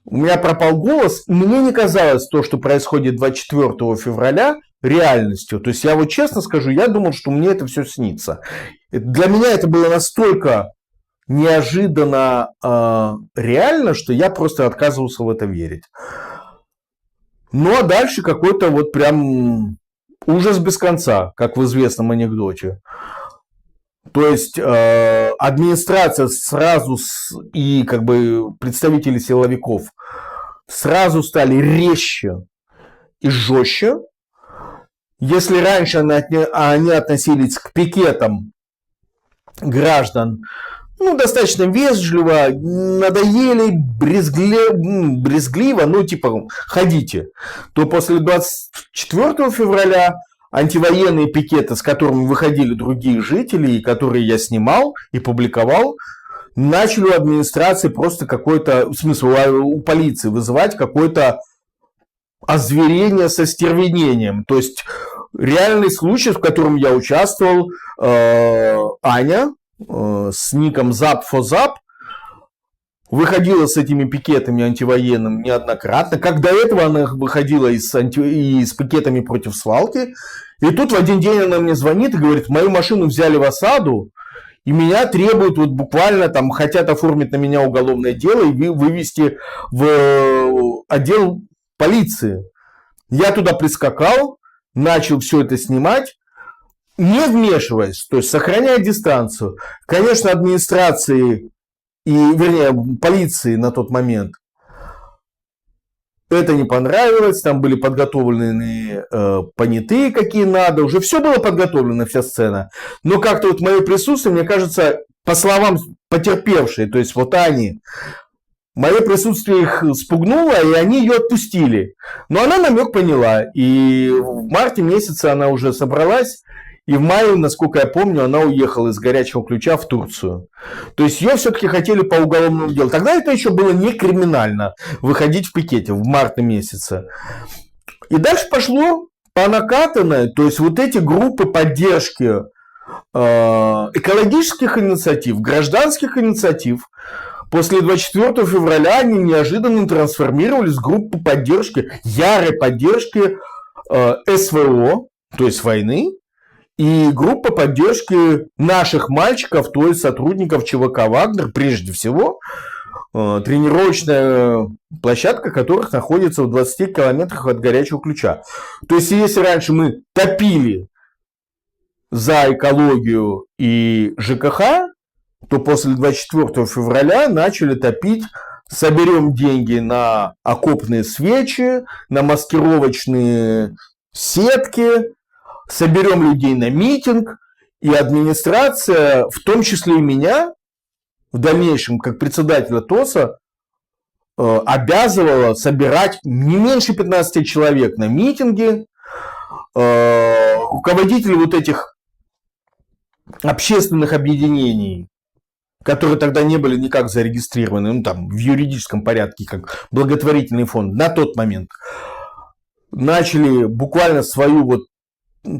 У меня пропал голос, и мне не казалось то, что происходит 24 февраля, реальностью. То есть я вот честно скажу, я думал, что мне это все снится. Для меня это было настолько неожиданно реально, что я просто отказывался в это верить. Ну а дальше какой-то вот прям ужас без конца, как в известном анекдоте. То есть администрация сразу и как бы представители силовиков сразу стали резче и жестче. Если раньше они относились к пикетам граждан достаточно вежливо, надоели, брезгливо, типа, ходите, то после 24 февраля антивоенные пикеты, с которыми выходили другие жители, и которые я снимал и публиковал, начали у администрации просто какое-то, в смысле, у полиции вызывать какое-то озверение со стервенением. То есть реальный случай, в котором я участвовал, Аня с ником Zap4Zap выходила с этими пикетами антивоенными неоднократно. Как до этого она выходила и с пикетами против свалки. И тут в один день она мне звонит и говорит: мою машину взяли в осаду, и меня требуют, вот буквально там хотят оформить на меня уголовное дело и вывести в отдел полиции. Я туда прискакал, начал все это снимать, не вмешиваясь, то есть сохраняя дистанцию. Конечно, администрации полиции на тот момент это не понравилось, там были подготовлены понятые какие надо, уже все было подготовлено, вся сцена. Но как-то вот мое присутствие, мне кажется, по словам потерпевшей, то есть вот Ани, мое присутствие их спугнуло, и они ее отпустили. Но она намек поняла, и в марте месяце она уже собралась, и в мае, насколько я помню, она уехала из горячего ключа в Турцию. То есть ее все-таки хотели по уголовному делу. Тогда это еще было не криминально выходить в пикете в марте месяце. И дальше пошло по накатанной. То есть вот эти группы поддержки экологических инициатив, гражданских инициатив, после 24 февраля они неожиданно трансформировались в группу поддержки, ярой поддержки СВО, то есть войны, и группа поддержки наших мальчиков, то есть сотрудников ЧВК «Вагнер», прежде всего, тренировочная площадка которых находится в 20 километрах от горячего ключа. То есть, если раньше мы топили за экологию и ЖКХ, то после 24 февраля начали топить: соберем деньги на окопные свечи, на маскировочные сетки, соберем людей на митинг. И администрация, в том числе и меня, в дальнейшем, как председателя ТОСа, обязывала собирать не меньше 15 человек на митинге. Руководители вот этих общественных объединений, которые тогда не были никак зарегистрированы, в юридическом порядке, как благотворительный фонд, на тот момент, начали буквально свою вот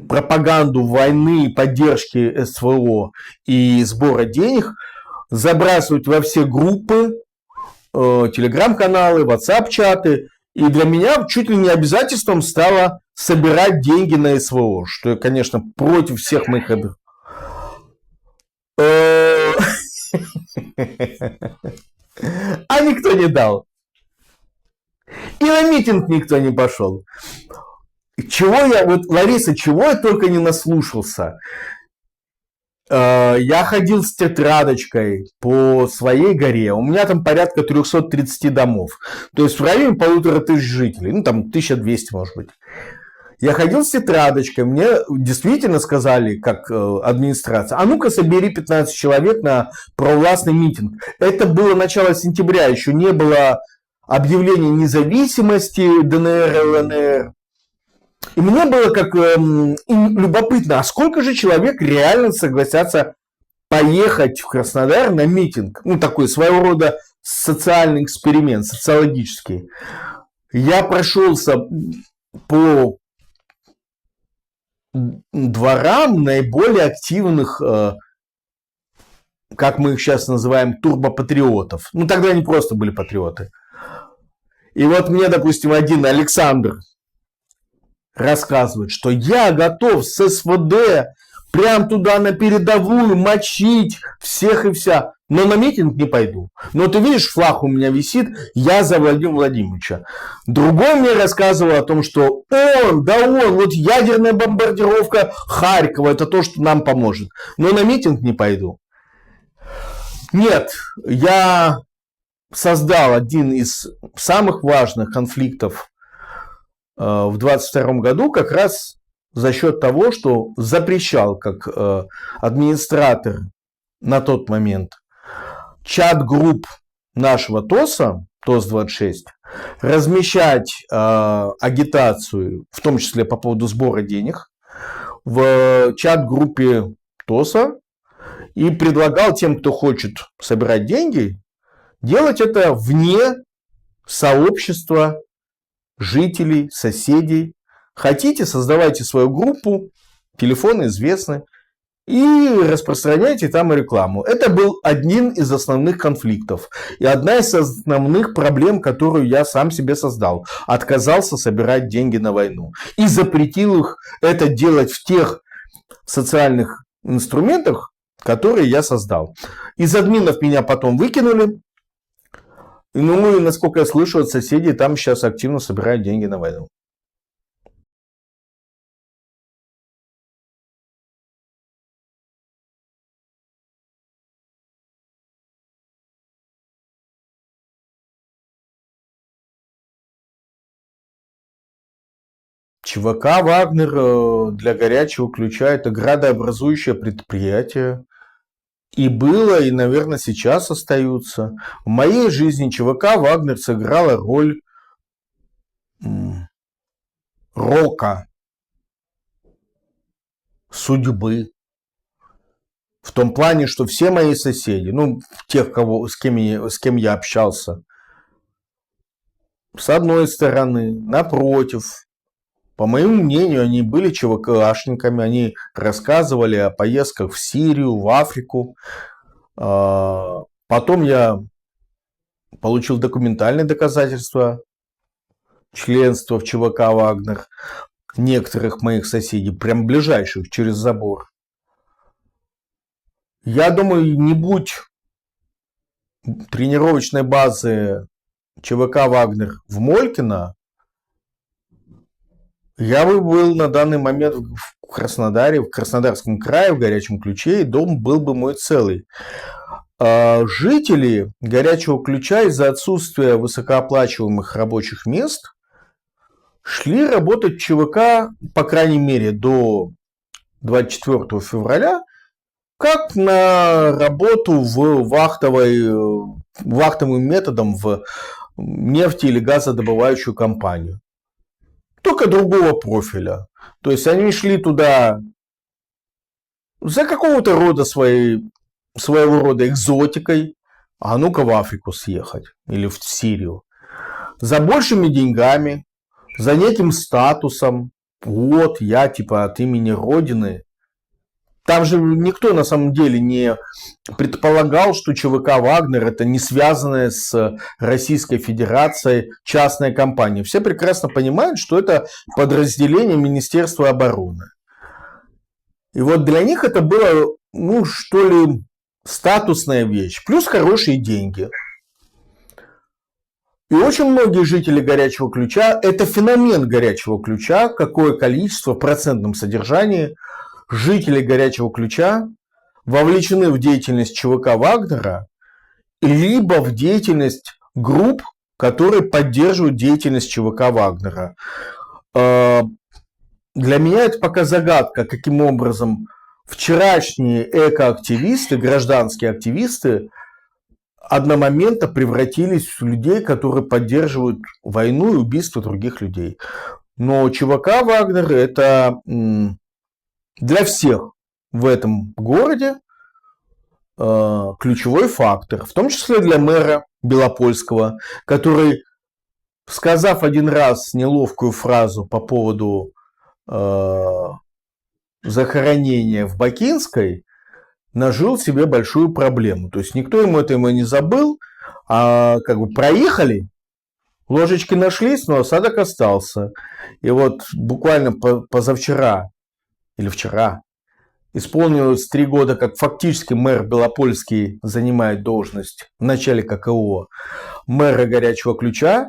пропаганду войны, поддержки СВО и сбора денег забрасывать во все группы, телеграм-каналы, WhatsApp-чаты. И для меня чуть ли не обязательством стало собирать деньги на СВО, что, конечно, против всех моих... А никто не дал. И на митинг никто не пошел. Чего я, вот, Лариса, чего я только не наслушался. Я ходил с тетрадочкой по своей горе. У меня там порядка 330 домов. То есть в районе 1500 жителей. Ну, там 1200, может быть. Я ходил с тетрадочкой. Мне действительно сказали, как администрация, а ну-ка собери 15 человек на провластный митинг. Это было начало сентября. Еще не было объявления независимости ДНР и ЛНР. И мне было как любопытно, а сколько же человек реально согласятся поехать в Краснодар на митинг? Ну, такой своего рода социальный эксперимент, социологический. Я прошелся по дворам наиболее активных, как мы их сейчас называем, турбопатриотов. Ну, тогда они просто были патриоты. И вот мне, допустим, один Александр рассказывает, что я готов с СВД прям туда на передовую мочить всех и вся, но на митинг не пойду. Но ты видишь, флаг у меня висит, я за Владимира Владимировича. Другой мне рассказывал о том, что вот ядерная бомбардировка Харькова, это то, что нам поможет. Но на митинг не пойду. Нет, я создал один из самых важных конфликтов в 22 году как раз за счет того, что запрещал как администратор на тот момент чат-групп нашего ТОСа, ТОС-26, размещать агитацию, в том числе по поводу сбора денег, в чат-группе ТОСа и предлагал тем, кто хочет собирать деньги, делать это вне сообщества жителей, соседей. Хотите, создавайте свою группу, телефоны известны, и распространяйте там рекламу. Это был один из основных конфликтов. И одна из основных проблем, которую я сам себе создал. Отказался собирать деньги на войну. И запретил их это делать в тех социальных инструментах, которые я создал. Из админов меня потом выкинули. Ну и, насколько я слышу от соседей, там сейчас активно собирают деньги на войну. ЧВК «Вагнер» для горячего ключа – это градообразующее предприятие. И было, и, наверное, сейчас остаются. В моей жизни ЧВК «Вагнер» сыграла роль рока, судьбы. В том плане, что все мои соседи, ну, тех, с кем я общался, с одной стороны, напротив, по моему мнению, они были ЧВКшниками, они рассказывали о поездках в Сирию, в Африку. Потом я получил документальные доказательства членства в ЧВК «Вагнер» некоторых моих соседей, прям ближайших, через забор. Я думаю, не будь тренировочной базы ЧВК «Вагнер» в Молькино, я бы был на данный момент в Краснодаре, в Краснодарском крае, в Горячем Ключе, и дом был бы мой целый. Жители Горячего Ключа из-за отсутствия высокооплачиваемых рабочих мест шли работать в ЧВК, по крайней мере, до 24 февраля, как на работу вахтовым методом в нефти- или газодобывающую компанию. Только другого профиля. То есть они шли туда за какого-то рода своего рода экзотикой, а ну-ка в Африку съехать или в Сирию. За большими деньгами, за неким статусом. Вот я типа от имени Родины Там же никто на самом деле не предполагал, что ЧВК «Вагнер» это не связанная с Российской Федерацией частная компания. Все прекрасно понимают, что это подразделение Министерства обороны. И вот для них это было, ну, что ли, статусная вещь. Плюс хорошие деньги. И очень многие жители Горячего Ключа, это феномен Горячего Ключа, какое количество в процентном содержании жителей Горячего Ключа вовлечены в деятельность ЧВК Вагнера, либо в деятельность групп, которые поддерживают деятельность ЧВК Вагнера. Для меня это пока загадка, каким образом вчерашние экоактивисты, гражданские активисты одномоментно превратились в людей, которые поддерживают войну и убийство других людей. Но ЧВК Вагнер это для всех в этом городе ключевой фактор, в том числе для мэра Белопольского, который, сказав один раз неловкую фразу по поводу захоронения в Бакинской, нажил себе большую проблему. То есть никто ему этого не забыл, а как бы проехали, ложечки нашлись, но осадок остался. И вот буквально позавчера или вчера исполнилось 3 года, как фактически мэр Белопольский занимает должность в начале ККО мэра Горячего Ключа.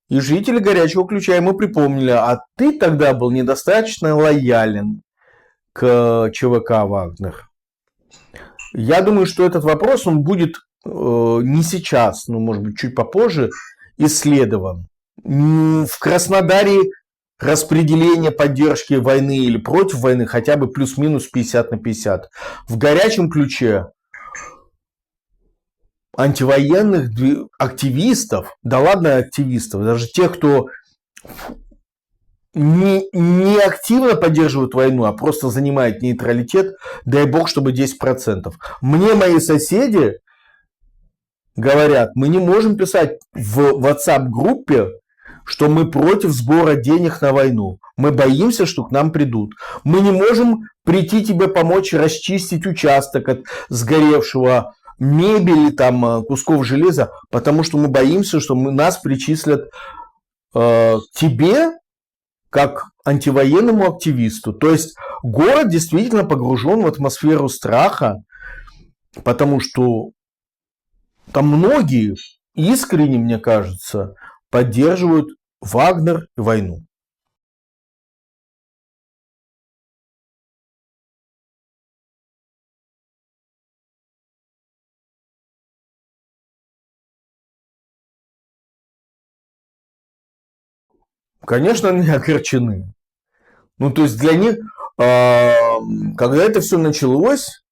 И жители Горячего Ключа ему припомнили, а ты тогда был недостаточно лоялен к ЧВК «Вагнер». Я думаю, что этот вопрос он будет не сейчас, но, может быть, чуть попозже исследован. В Краснодаре распределение поддержки войны или против войны хотя бы плюс-минус 50/50. В Горячем Ключе антивоенных активистов, да ладно активистов, даже тех, кто не активно поддерживает войну, а просто занимает нейтралитет, дай бог, чтобы 10%. Мне мои соседи говорят, мы не можем писать в WhatsApp-группе, что мы против сбора денег на войну. Мы боимся, что к нам придут. Мы не можем прийти тебе помочь расчистить участок от сгоревшего мебели, там, кусков железа, потому что мы боимся, что нас причислят к тебе как антивоенному активисту. То есть город действительно погружен в атмосферу страха, потому что там многие искренне, мне кажется, поддерживают Вагнер и войну. Конечно, они огорчены. Ну, то есть для них, когда это все началось,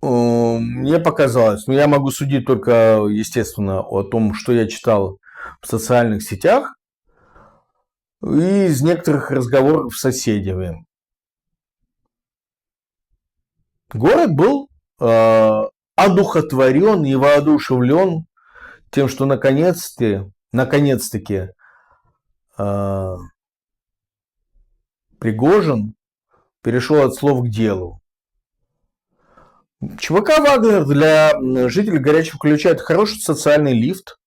мне показалось, я могу судить только, естественно, о том, что я читал в социальных сетях и из некоторых разговоров с соседями. Город был одухотворен и воодушевлен тем, что наконец-таки Пригожин перешел от слов к делу. ЧВК «Вагнер» для жителей Горячего Ключа это хороший социальный лифт.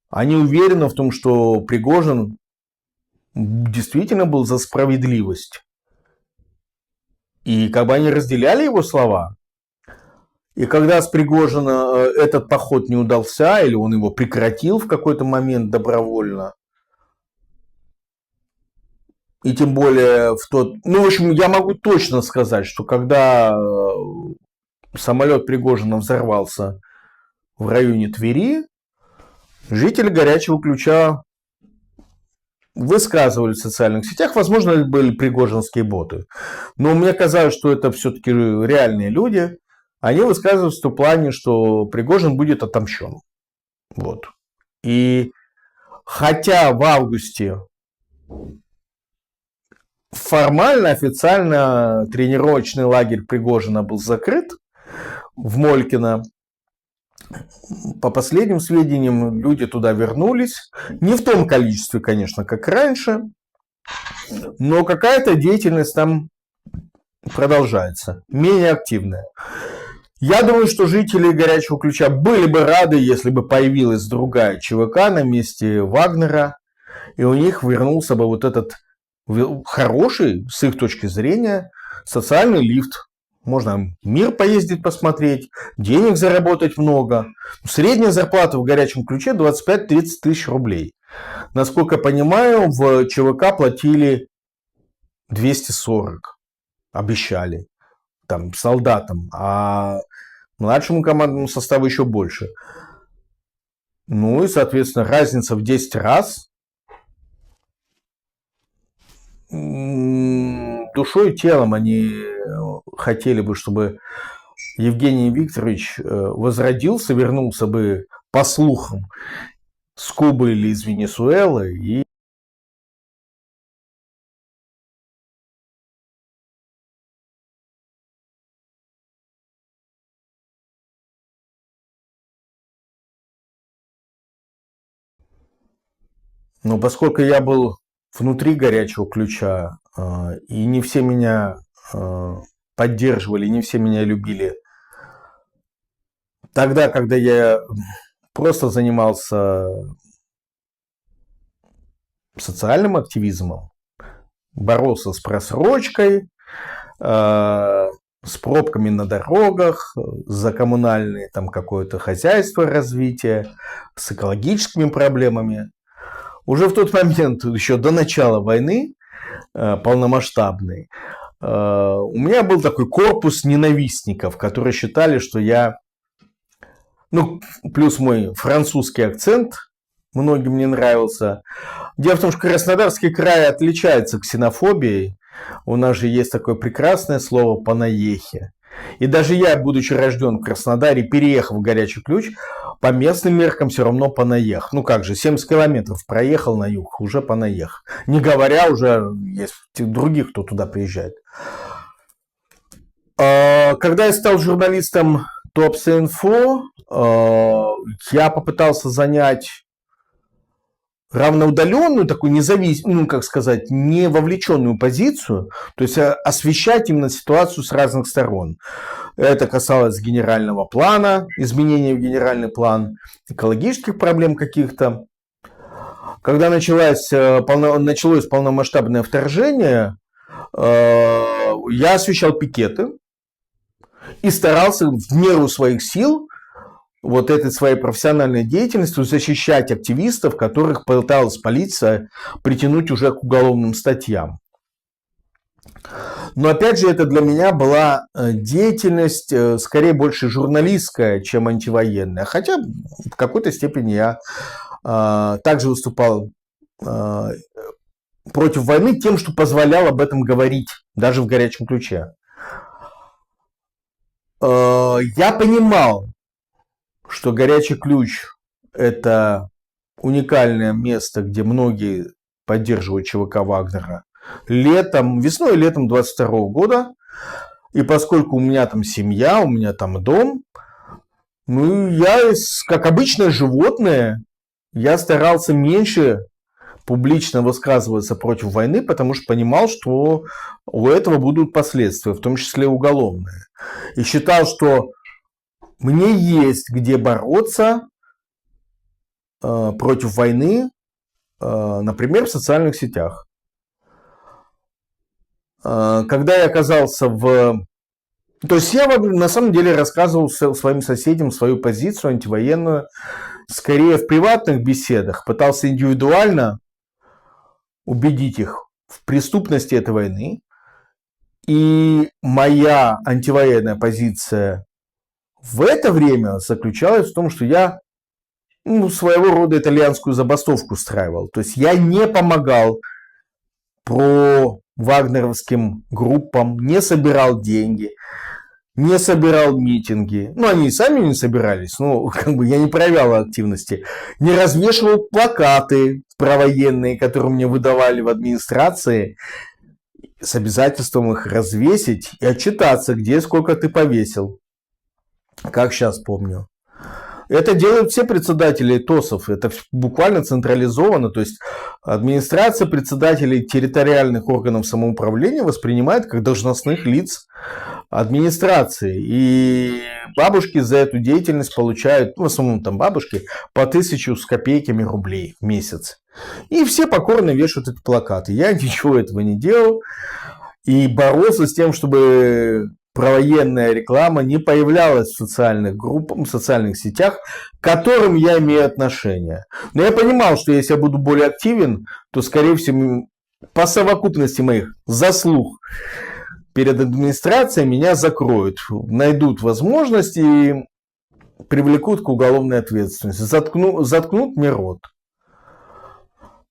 Они уверены в том, что Пригожин действительно был за справедливость. И как бы они разделяли его слова. И когда с Пригожина этот поход не удался, или он его прекратил в какой-то момент добровольно, и тем более в тот... Ну, в общем, я могу точно сказать, что когда самолет Пригожина взорвался в районе Твери, жители Горячего Ключа высказывали в социальных сетях, возможно, это были пригожинские боты. Но мне казалось, что это все-таки реальные люди. Они высказываются в том плане, что Пригожин будет отомщен. Вот. И хотя в августе формально, официально тренировочный лагерь Пригожина был закрыт в Молькино, по последним сведениям, люди туда вернулись. Не в том количестве, конечно, как раньше. Но какая-то деятельность там продолжается, менее активная. Я думаю, что жители Горячего Ключа были бы рады, если бы появилась другая ЧВК на месте Вагнера, и у них вернулся бы вот этот хороший, с их точки зрения, социальный лифт. Можно мир поездить посмотреть, денег заработать много. Средняя зарплата в Горячем Ключе 25-30 тысяч рублей. Насколько я понимаю, в ЧВК платили 240, обещали там солдатам, а младшему командному составу еще больше. Ну и, соответственно, разница в 10 раз. Душой и телом они хотели бы, чтобы Евгений Викторович возродился, вернулся бы, по слухам, с Кубы или из Венесуэлы. И но поскольку я был внутри Горячего Ключа, и не все меня поддерживали, не все меня любили, тогда, когда я просто занимался социальным активизмом, боролся с просрочкой, с пробками на дорогах, за коммунальное там какое-то хозяйство, развитие, с экологическими проблемами. Уже в тот момент, еще до начала войны полномасштабной, у меня был такой корпус ненавистников, которые считали, что я... Ну, плюс мой французский акцент многим не нравился. Дело в том, что Краснодарский край отличается ксенофобией. У нас же есть такое прекрасное слово «панаехи». И даже я, будучи рожден в Краснодаре, переехав в Горячий Ключ, по местным меркам все равно панаех. Ну как же, 70 километров проехал на юг, уже панаех. Не говоря уже, есть других, кто туда приезжает. Когда я стал журналистом Туапсе-Инфо, я попытался занять равноудаленную, такую независимую, ну, как сказать, не вовлеченную позицию, то есть освещать именно ситуацию с разных сторон. Это касалось генерального плана, изменения в генеральный план, экологических проблем каких-то. Когда началось полномасштабное вторжение, я освещал пикеты и старался в меру своих сил вот этой своей профессиональной деятельностью защищать активистов, которых пыталась полиция притянуть уже к уголовным статьям. Но опять же, это для меня была деятельность скорее больше журналистская, чем антивоенная. Хотя в какой-то степени я также выступал против войны тем, что позволял об этом говорить, даже в Горячем Ключе. Я понимал, что Горячий Ключ – это уникальное место, где многие поддерживают ЧВК Вагнера весной и летом 22 года. И поскольку у меня там семья, у меня там дом, ну, я, как обычное животное, я старался меньше публично высказываться против войны, потому что понимал, что у этого будут последствия, в том числе уголовные. И считал, что мне есть где бороться против войны, например, в социальных сетях. Когда я оказался в... То есть я на самом деле рассказывал своим соседям свою позицию антивоенную, скорее в приватных беседах, пытался индивидуально убедить их в преступности этой войны. И моя антивоенная позиция в это время заключалась в том, что я своего рода итальянскую забастовку устраивал. То есть я не помогал вагнеровским группам, не собирал деньги, не собирал митинги. Ну, они и сами не собирались, но я не проявлял активности. Не развешивал плакаты провоенные, которые мне выдавали в администрации, с обязательством их развесить и отчитаться, где сколько ты повесил. Как сейчас помню. Это делают все председатели ТОСов. Это буквально централизовано. То есть администрация председателей территориальных органов самоуправления воспринимает как должностных лиц администрации. И бабушки за эту деятельность получают, в основном там бабушки, по 1000 с копейками рублей в месяц. И все покорно вешают эти плакаты. Я ничего этого не делал. И боролся с тем, чтобы провоенная реклама не появлялась в социальных группах, в социальных сетях, к которым я имею отношение. Но я понимал, что если я буду более активен, то, скорее всего, по совокупности моих заслуг перед администрацией меня закроют, найдут возможности и привлекут к уголовной ответственности, заткнут мне рот.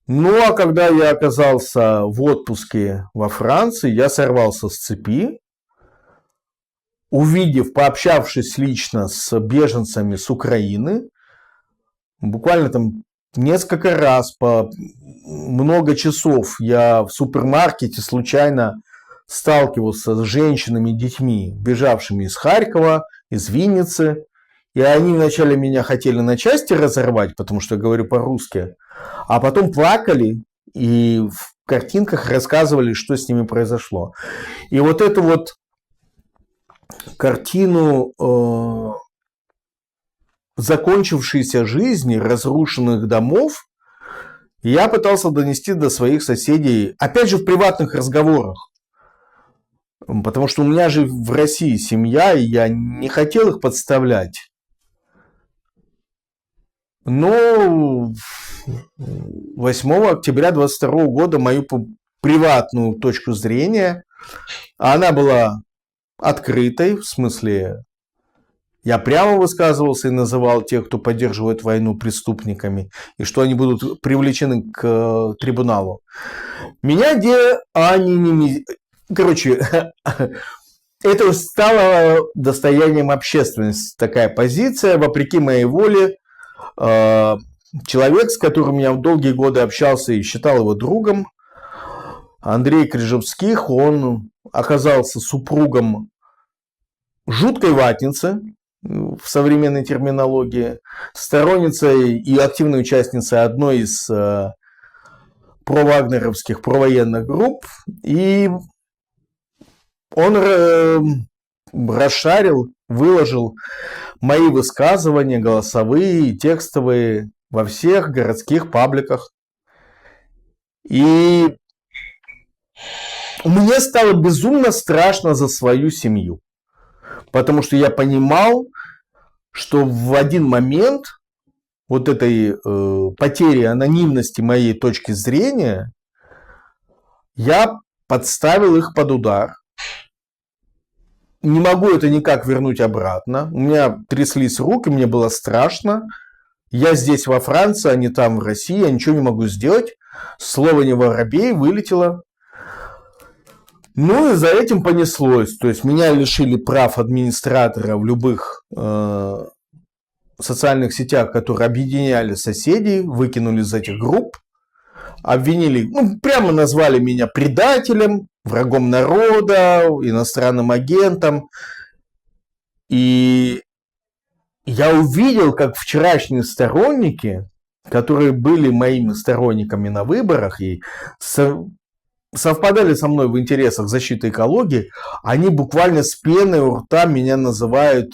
Ну, а когда я оказался в отпуске во Франции, я сорвался с цепи, увидев, пообщавшись лично с беженцами с Украины, буквально там несколько раз по много часов я в супермаркете случайно сталкивался с женщинами и детьми, бежавшими из Харькова, из Винницы. И они вначале меня хотели на части разорвать, потому что я говорю по-русски, а потом плакали и в картинках рассказывали, что с ними произошло. И вот эту вот картину закончившейся жизни, разрушенных домов, я пытался донести до своих соседей, опять же в приватных разговорах. Потому что у меня же в России семья, и я не хотел их подставлять. Но 8 октября 2022 года мою приватную точку зрения, она была открытой, в смысле, я прямо высказывался и называл тех, кто поддерживает войну, преступниками, и что они будут привлечены к трибуналу. Меня Короче, это стало достоянием общественности, такая позиция, вопреки моей воле. Человек, с которым я долгие годы общался и считал его другом, Андрей Крижевских, он оказался супругом жуткой ватницы в современной терминологии, сторонницей и активной участницей одной из провагнеровских, провоенных групп, и он расшарил, выложил мои высказывания, голосовые, текстовые, во всех городских пабликах. И мне стало безумно страшно за свою семью. Потому что я понимал, что в один момент вот этой потери анонимности моей точки зрения я подставил их под удар. Не могу это никак вернуть обратно. У меня тряслись руки, мне было страшно. Я здесь во Франции, а не там в России. Я ничего не могу сделать. Слово «не воробей» вылетело. Ну и за этим понеслось. То есть меня лишили прав администратора в любых социальных сетях, которые объединяли соседей, выкинули из этих групп. Обвинили, прямо назвали меня предателем, врагом народа, иностранным агентом. И я увидел, как вчерашние сторонники, которые были моими сторонниками на выборах и совпадали со мной в интересах защиты экологии, они буквально с пеной у рта меня называют,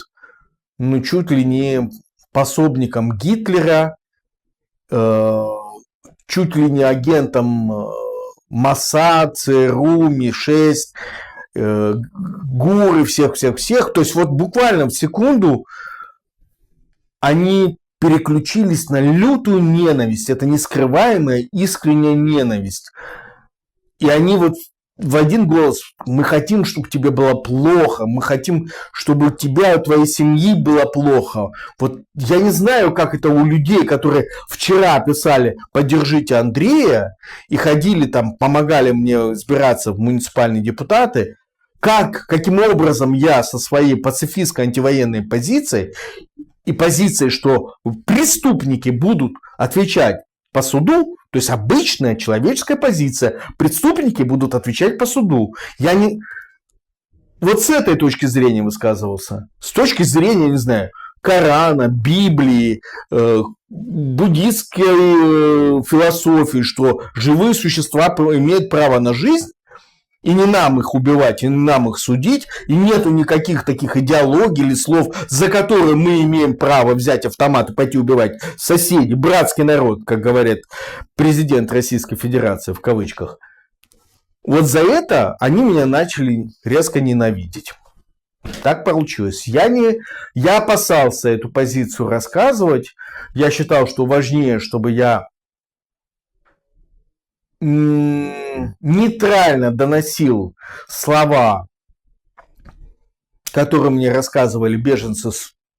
чуть ли не пособником Гитлера, чуть ли не агентом Моссад, ЦРУ, Ми-6, ГУР и всех-всех-всех. То есть вот буквально в секунду они переключились на лютую ненависть. Это нескрываемая искренняя ненависть. И они вот в один голос: мы хотим, чтобы тебе было плохо, мы хотим, чтобы у тебя, у твоей семьи было плохо. Вот я не знаю, как это у людей, которые вчера писали «поддержите Андрея» и ходили там, помогали мне избираться в муниципальные депутаты, каким образом я со своей пацифистской антивоенной позицией и позицией, что преступники будут отвечать по суду, то есть обычная человеческая позиция, преступники будут отвечать по суду. Я не... Вот с этой точки зрения высказывался. С точки зрения, не знаю, Корана, Библии, буддистской философии, что живые существа имеют право на жизнь, и не нам их убивать, и не нам их судить, и нету никаких таких идеологий или слов, за которые мы имеем право взять автомат и пойти убивать соседей, братский народ, как говорит президент Российской Федерации в кавычках. Вот за это они меня начали резко ненавидеть. Так получилось. Я опасался эту позицию рассказывать. Я считал, что важнее, чтобы я нейтрально доносил слова, которые мне рассказывали беженцы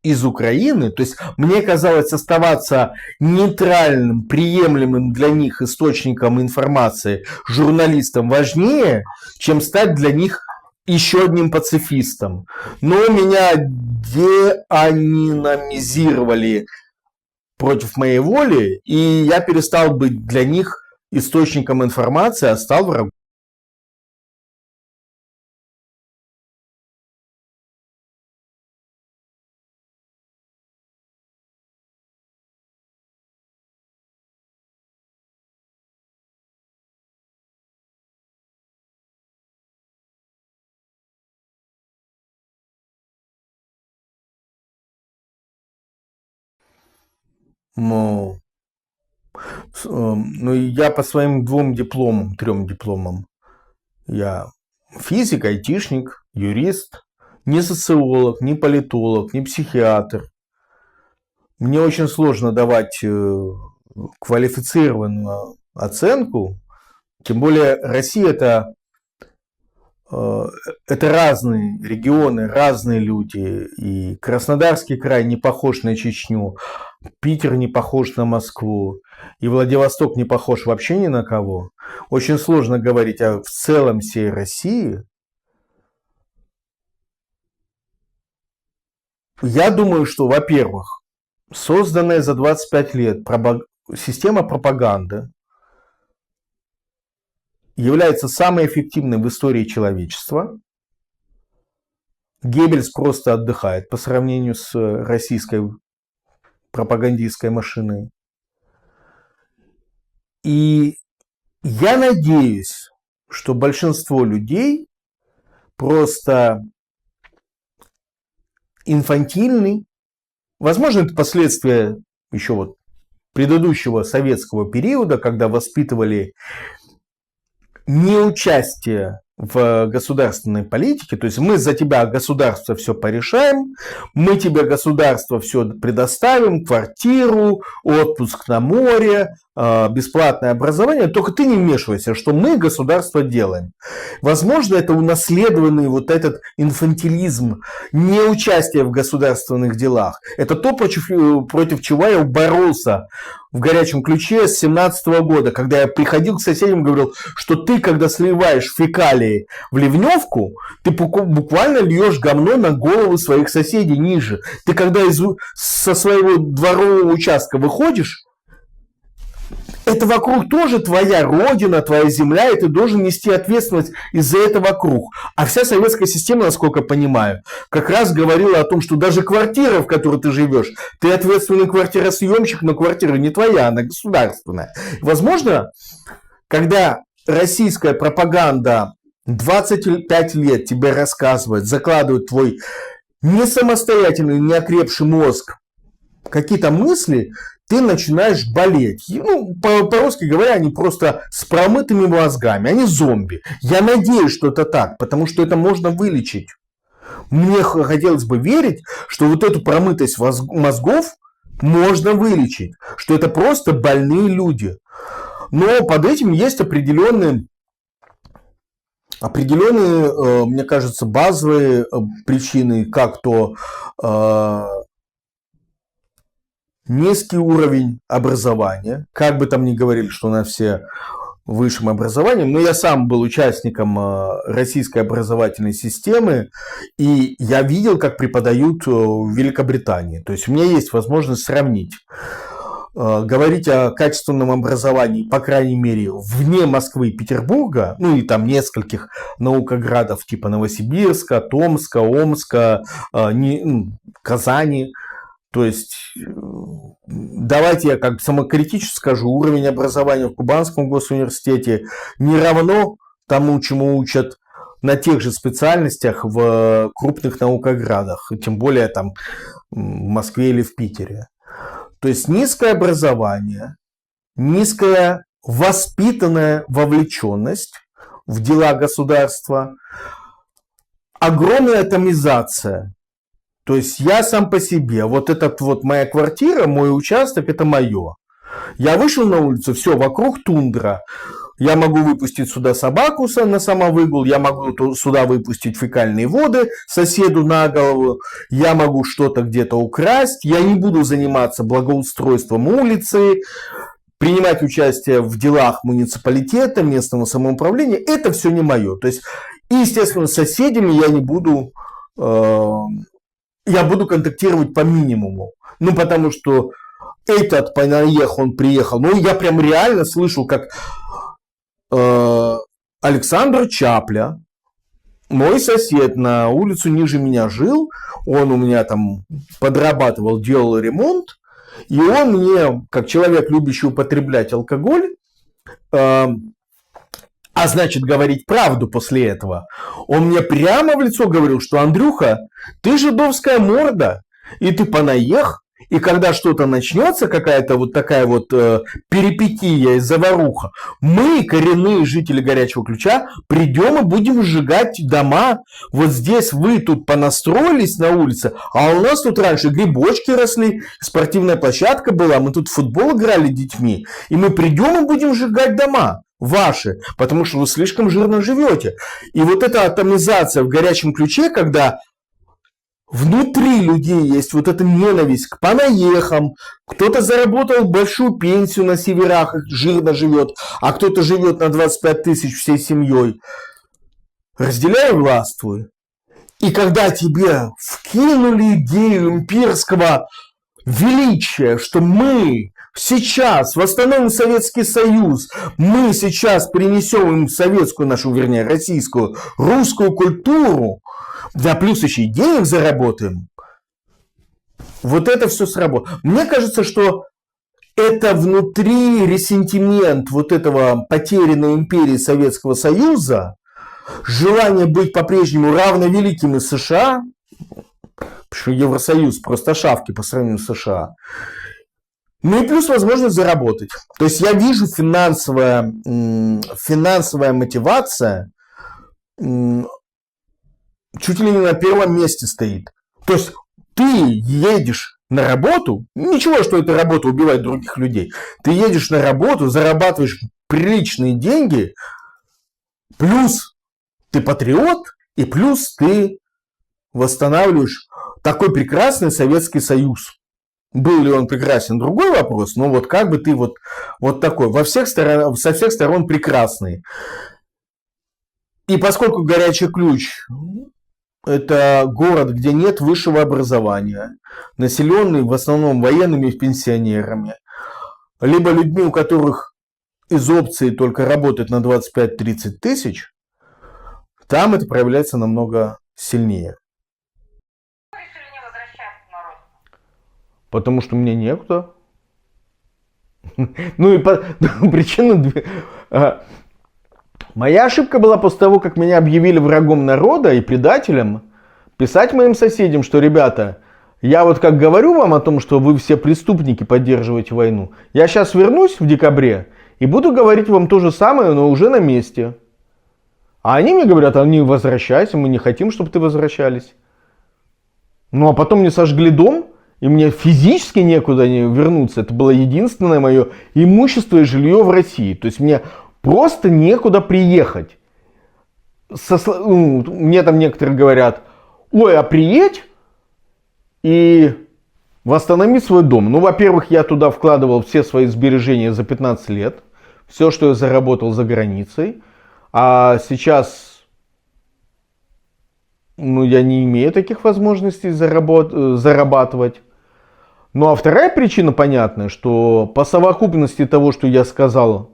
из Украины. То есть мне казалось оставаться нейтральным, приемлемым для них источником информации, журналистом важнее, чем стать для них еще одним пацифистом. Но меня деанонимизировали против моей воли, и я перестал быть для них источником информации, а стал врагом. Ну, я по своим 3 дипломам. Я физик, айтишник, юрист, не социолог, не политолог, не психиатр. Мне очень сложно давать квалифицированную оценку. Тем более Россия это разные регионы, разные люди. И Краснодарский край не похож на Чечню, Питер не похож на Москву, и Владивосток не похож вообще ни на кого. Очень сложно говорить о в целом всей России. Я думаю, что, во-первых, созданная за 25 лет система пропаганды является самой эффективной в истории человечества. Геббельс просто отдыхает по сравнению с российской пропагандистской машиной. И я надеюсь, что большинство людей просто инфантильны. Возможно, это последствия еще вот предыдущего советского периода, когда воспитывали неучастие в государственной политике, то есть мы за тебя, государство, все порешаем, мы тебе, государство, все предоставим, квартиру, отпуск на море, бесплатное образование, только ты не вмешивайся, что мы, государство, делаем. Возможно, это унаследованный вот этот инфантилизм, неучастие в государственных делах. Это то, против чего я боролся в горячем ключе с 2017 года, когда я приходил к соседям и говорил, что ты, когда сливаешь фекалии в ливневку, ты буквально льешь говно на голову своих соседей ниже. Ты когда со своего дворового участка выходишь, это вокруг тоже твоя родина, твоя земля, и ты должен нести ответственность из-за этого вокруг. А вся советская система, насколько я понимаю, как раз говорила о том, что даже квартира, в которой ты живешь, ты ответственный квартиросъемщик, но квартира не твоя, она государственная. Возможно, когда российская пропаганда 25 лет тебе рассказывает, закладывает твой не самостоятельный, не окрепший мозг какие-то мысли, ты начинаешь болеть. Ну, по-русски говоря, они просто с промытыми мозгами, они зомби. Я надеюсь, что это так, потому что это можно вылечить. Мне хотелось бы верить, что вот эту промытость мозгов можно вылечить, что это просто больные люди. Но под этим есть определенные, мне кажется, базовые причины, как то низкий уровень образования. Как бы там ни говорили, что у нас все высшим образованием, но я сам был участником российской образовательной системы, и я видел, как преподают в Великобритании. То есть у меня есть возможность сравнить. Говорить о качественном образовании, по крайней мере, вне Москвы и Петербурга, ну и там нескольких наукоградов типа Новосибирска, Томска, Омска, Казани, То есть, давайте я как самокритически скажу, уровень образования в Кубанском госуниверситете не равно тому, чему учат на тех же специальностях в крупных наукоградах, тем более там в Москве или в Питере. То есть низкое образование, низкая воспитанная вовлеченность в дела государства, огромная атомизация. То есть я сам по себе, вот этот вот моя квартира, мой участок, это мое. Я вышел на улицу, все, вокруг тундра. Я могу выпустить сюда собаку на самовыгул, я могу сюда выпустить фекальные воды соседу на голову, я могу что-то где-то украсть, я не буду заниматься благоустройством улицы, принимать участие в делах муниципалитета, местного самоуправления. Это все не мое. То есть, естественно, с соседями я не буду, я буду контактировать по минимуму. Ну, потому что этот понаехал, он приехал. Ну, я прям реально слышу, как Александр Чапля, мой сосед, на улицу ниже меня жил, он у меня там подрабатывал, делал ремонт, и он мне, как человек, любящий употреблять алкоголь, а значит говорить правду после этого, он мне прямо в лицо говорил, что Андрюха, ты жидовская морда, и ты понаех, и когда что-то начнется, какая-то вот такая вот перипетия и заваруха, мы, коренные жители Горячего Ключа, придем и будем сжигать дома. Вот здесь вы тут понастроились на улице, а у нас тут раньше грибочки росли, спортивная площадка была, мы тут в футбол играли с детьми, и мы придем и будем сжигать дома ваши, потому что вы слишком жирно живете. И вот эта атомизация в Горячем Ключе, когда внутри людей есть вот эта ненависть к понаехам. Кто-то заработал большую пенсию на северах, жирно живет, а кто-то живет на 25 тысяч всей семьей. Разделяй и властвуй. И когда тебе вкинули идею имперского величия, что мы сейчас восстановим Советский Союз, мы сейчас принесем им советскую нашу, вернее, российскую, русскую культуру, да плюс еще и денег заработаем. Вот это все сработало. Мне кажется, что это внутри ресентимент вот этого потерянной империи Советского Союза, желание быть по-прежнему равновеликим из США, потому что Евросоюз просто шавки по сравнению с США. Ну и плюс возможность заработать. То есть я вижу финансовая мотивация чуть ли не на первом месте стоит. То есть ты едешь на работу, ничего, что эта работа убивает других людей, ты едешь на работу, зарабатываешь приличные деньги, плюс ты патриот, и плюс ты восстанавливаешь такой прекрасный Советский Союз. Был ли он прекрасен, другой вопрос, но вот как бы ты вот такой, со всех сторон прекрасный. И поскольку Горячий Ключ это город, где нет высшего образования, населенный в основном военными и пенсионерами, либо людьми, у которых из опции только работать на 25-30 тысяч, там это проявляется намного сильнее. Потому что мне некуда. Ну и причина... Моя ошибка была после того, как меня объявили врагом народа и предателем, писать моим соседям, что, ребята, я вот как говорю вам о том, что вы все преступники, поддерживаете войну, я сейчас вернусь в декабре и буду говорить вам то же самое, но уже на месте. А они мне говорят, не возвращайся, мы не хотим, чтобы ты возвращались. Ну а потом мне сожгли дом, и мне физически некуда вернуться. Это было единственное мое имущество и жилье в России. То есть мне просто некуда приехать. Мне там некоторые говорят, ой, а приедь и восстанови свой дом. Ну, во-первых, я туда вкладывал все свои сбережения за 15 лет. Все, что я заработал за границей. А сейчас я не имею таких возможностей зарабатывать. Ну, а вторая причина понятная, что по совокупности того, что я сказал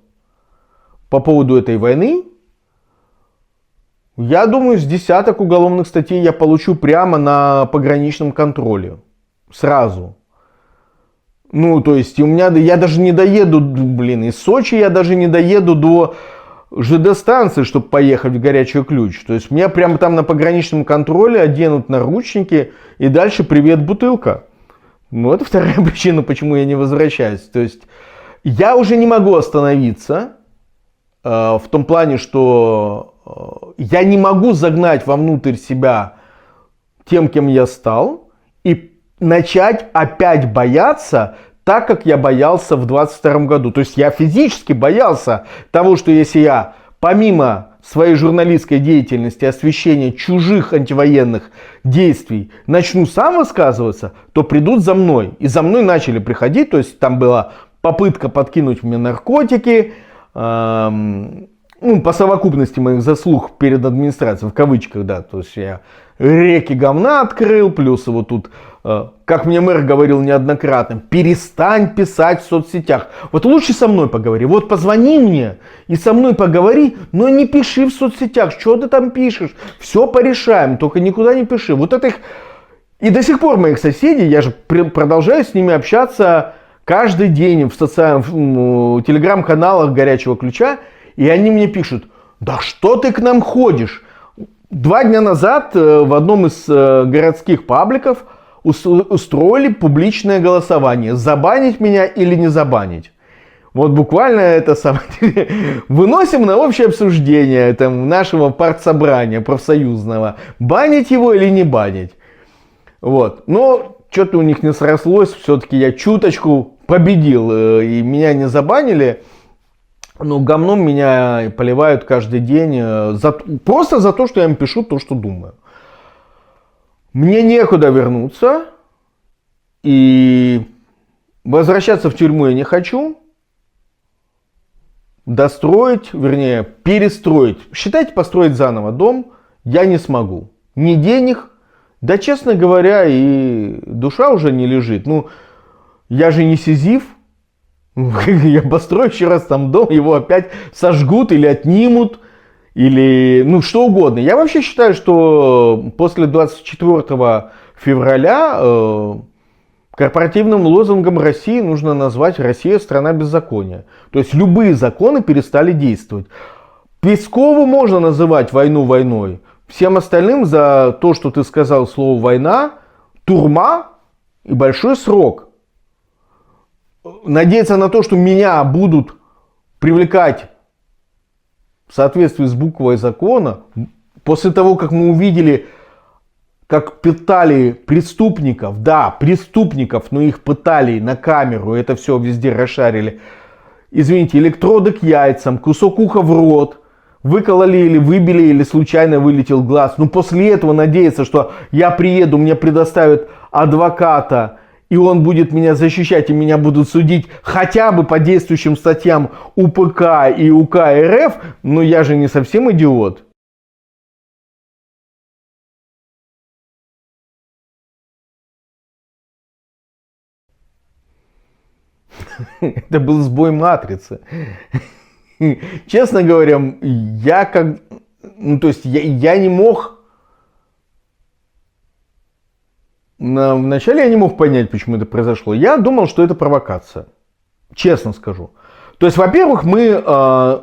по поводу этой войны, я думаю, с десяток уголовных статей я получу прямо на пограничном контроле. Сразу. Ну, то есть, у меня, я даже не доеду, блин, из Сочи я даже не доеду до ЖД-станции, чтобы поехать в Горячий Ключ. То есть, меня прямо там на пограничном контроле оденут наручники, и дальше привет, бутылка. Ну, это вторая причина, почему я не возвращаюсь. То есть, я уже не могу остановиться, в том плане, что я не могу загнать вовнутрь себя тем, кем я стал, и начать опять бояться так, как я боялся в 22 году. То есть я физически боялся того, что если я помимо своей журналистской деятельности, освещения чужих антивоенных действий начну сам высказываться, то придут за мной. И за мной начали приходить, то есть там была попытка подкинуть мне наркотики, ну, по совокупности моих заслуг перед администрацией, в кавычках, да, то есть я реки говна открыл, плюс вот тут, как мне мэр говорил неоднократно, перестань писать в соцсетях. Вот лучше со мной поговори, вот позвони мне и со мной поговори, но не пиши в соцсетях, что ты там пишешь, все порешаем, только никуда не пиши. Вот это их... И до сих пор моих соседей, я же продолжаю с ними общаться каждый день в телеграм-каналах Горячего Ключа, и они мне пишут: да что ты к нам ходишь? 2 дня назад в одном из городских пабликов устроили публичное голосование, забанить меня или не забанить. Вот буквально это самое. Выносим на общее обсуждение там, нашего партсобрания профсоюзного, банить его или не банить. Вот. Но что-то у них не срослось, все-таки я чуточку победил, и меня не забанили. Но говном меня поливают каждый день просто за то, что я им пишу то, что думаю. Мне некуда вернуться, и возвращаться в тюрьму я не хочу. Достроить, вернее, перестроить, считайте, построить заново дом я не смогу. Ни денег, да, честно говоря, и душа уже не лежит. Ну, я же не Сизиф. Я построю еще раз там дом, его опять сожгут или отнимут, или ну что угодно. Я вообще считаю, что после 24 февраля корпоративным лозунгом России нужно назвать «Россия – страна беззакония». То есть любые законы перестали действовать. Пескову можно называть войну войной. Всем остальным за то, что ты сказал слово «война», турма и большой срок. Надеяться на то, что меня будут привлекать в соответствии с буквой закона, после того, как мы увидели, как пытали преступников, да, преступников, но их пытали на камеру, это все везде расшарили. Извините, электроды к яйцам, кусок уха в рот, выкололи или выбили, или случайно вылетел глаз. Но после этого надеяться, что я приеду, мне предоставят адвоката, и он будет меня защищать, и меня будут судить хотя бы по действующим статьям УПК и УК РФ, но я же не совсем идиот. Это был сбой матрицы. Честно говоря, я как... Ну, то есть я не мог... Вначале я не мог понять, почему это произошло. Я думал, что это провокация. Честно скажу. То есть, во-первых, мы,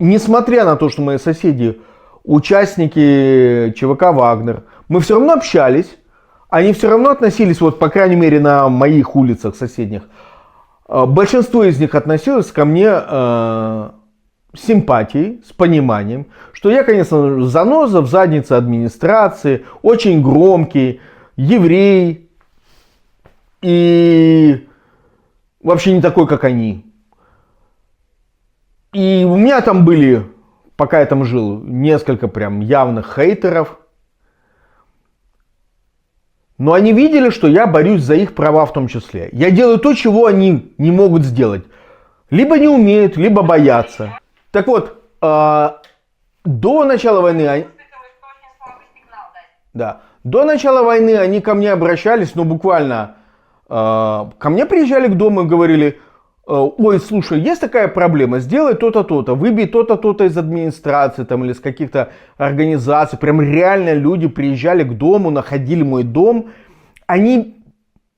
несмотря на то, что мои соседи, участники ЧВК «Вагнер», мы все равно общались. Они все равно относились, вот по крайней мере на моих улицах соседних, большинство из них относилось ко мне с симпатией, с пониманием, что я, конечно, заноза в заднице администрации, очень громкий, еврей и вообще не такой, как они. И у меня там были, пока я там жил, несколько прям явных хейтеров. Но они видели, что я борюсь за их права в том числе. Я делаю то, чего они не могут сделать. Либо не умеют, либо боятся. Так вот, до начала войны... Да. До начала войны они ко мне обращались, ну буквально ко мне приезжали к дому и говорили: ой, слушай, есть такая проблема, сделай то-то, то-то, выбей то-то, то-то из администрации там, или из каких-то организаций. Прям реально люди приезжали к дому, находили мой дом. Они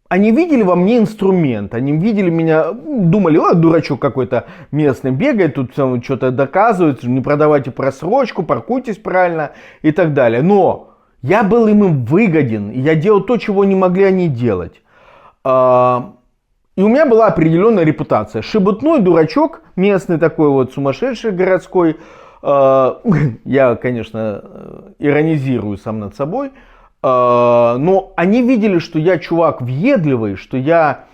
они видели во мне инструмент, они видели меня, думали, о, дурачок какой-то местный бегает, тут что-то доказывает, не продавайте просрочку, паркуйтесь правильно и так далее. Но я был им выгоден, и я делал то, чего не могли они делать. И у меня была определенная репутация. Шебутной дурачок, местный такой вот, сумасшедший городской. Я, конечно, иронизирую сам над собой. Но они видели, что я чувак въедливый, что я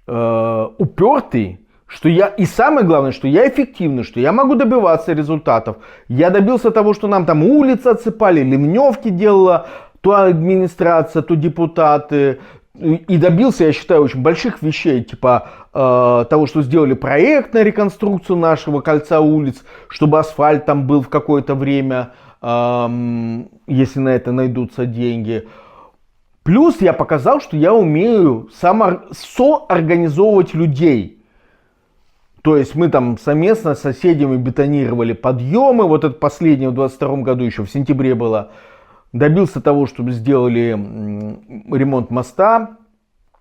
упертый, что я, и самое главное, что я эффективный, что я могу добиваться результатов. Я добился того, что нам там улицы отсыпали, ливневки делала то администрация, то депутаты. И добился, я считаю, очень больших вещей, типа того, что сделали проект на реконструкцию нашего кольца улиц, чтобы асфальт там был в какое-то время, если на это найдутся деньги. Плюс я показал, что я умею соорганизовывать людей. То есть мы там совместно с соседями бетонировали подъемы. Вот это последнее в 22 году, еще в сентябре было. Добился того, чтобы сделали ремонт моста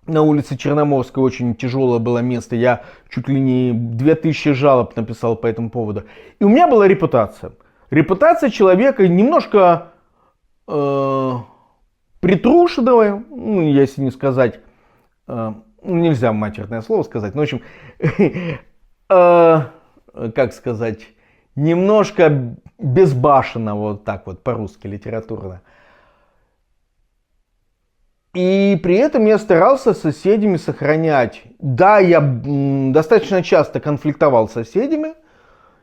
на улице Черноморской. Очень тяжелое было место. Я чуть ли не 2000 жалоб написал по этому поводу. И у меня была репутация. Репутация человека немножко притрушенного, ну, если не сказать, нельзя матерное слово сказать, но в общем, как сказать, немножко безбашенного, вот так вот по-русски литературно. И при этом я старался с соседями сохранять. Да, я достаточно часто конфликтовал с соседями.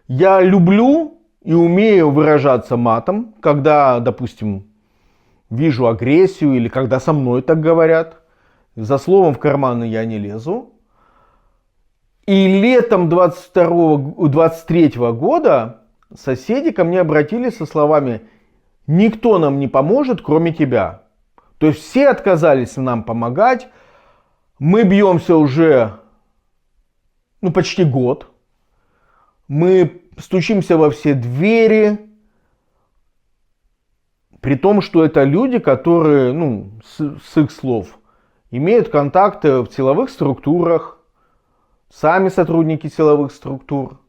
Я люблю и умею выражаться матом, когда, допустим, вижу агрессию или когда со мной так говорят. За словом в карманы я не лезу. И летом 23 года соседи ко мне обратились со словами: «Никто нам не поможет, кроме тебя». То есть все отказались нам помогать. Мы бьемся уже почти год. Мы стучимся во все двери. При том, что это люди, которые, с их слов, имеют контакты в силовых структурах, сами сотрудники силовых структур.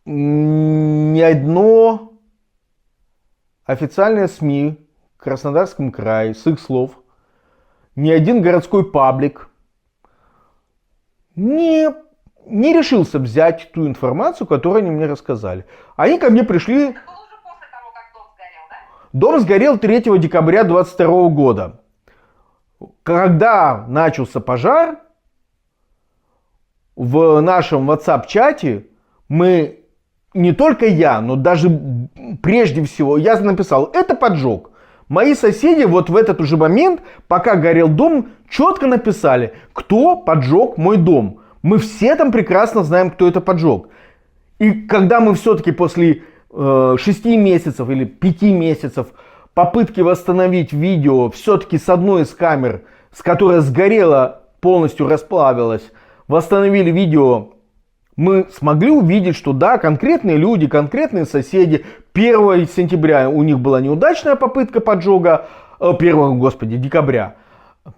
Ни одно официальное СМИ в Краснодарском крае, с их слов, ни один городской паблик не решился взять ту информацию, которую они мне рассказали. Они ко мне пришли... Это было уже после того, как дом сгорел, да? Дом сгорел 3 декабря 2022 года. Когда начался пожар, в нашем WhatsApp-чате мы, не только я, но даже прежде всего, я написал: это поджог. Мои соседи вот в этот уже момент, пока горел дом, четко написали, кто поджег мой дом. Мы все там прекрасно знаем, кто это поджег. И когда мы все-таки после 6 месяцев или 5 месяцев попытки восстановить видео все-таки с одной из камер, с которой сгорела, полностью расплавилась, восстановили видео, мы смогли увидеть, что да, конкретные люди, конкретные соседи. 1 сентября у них была неудачная попытка поджога, декабря.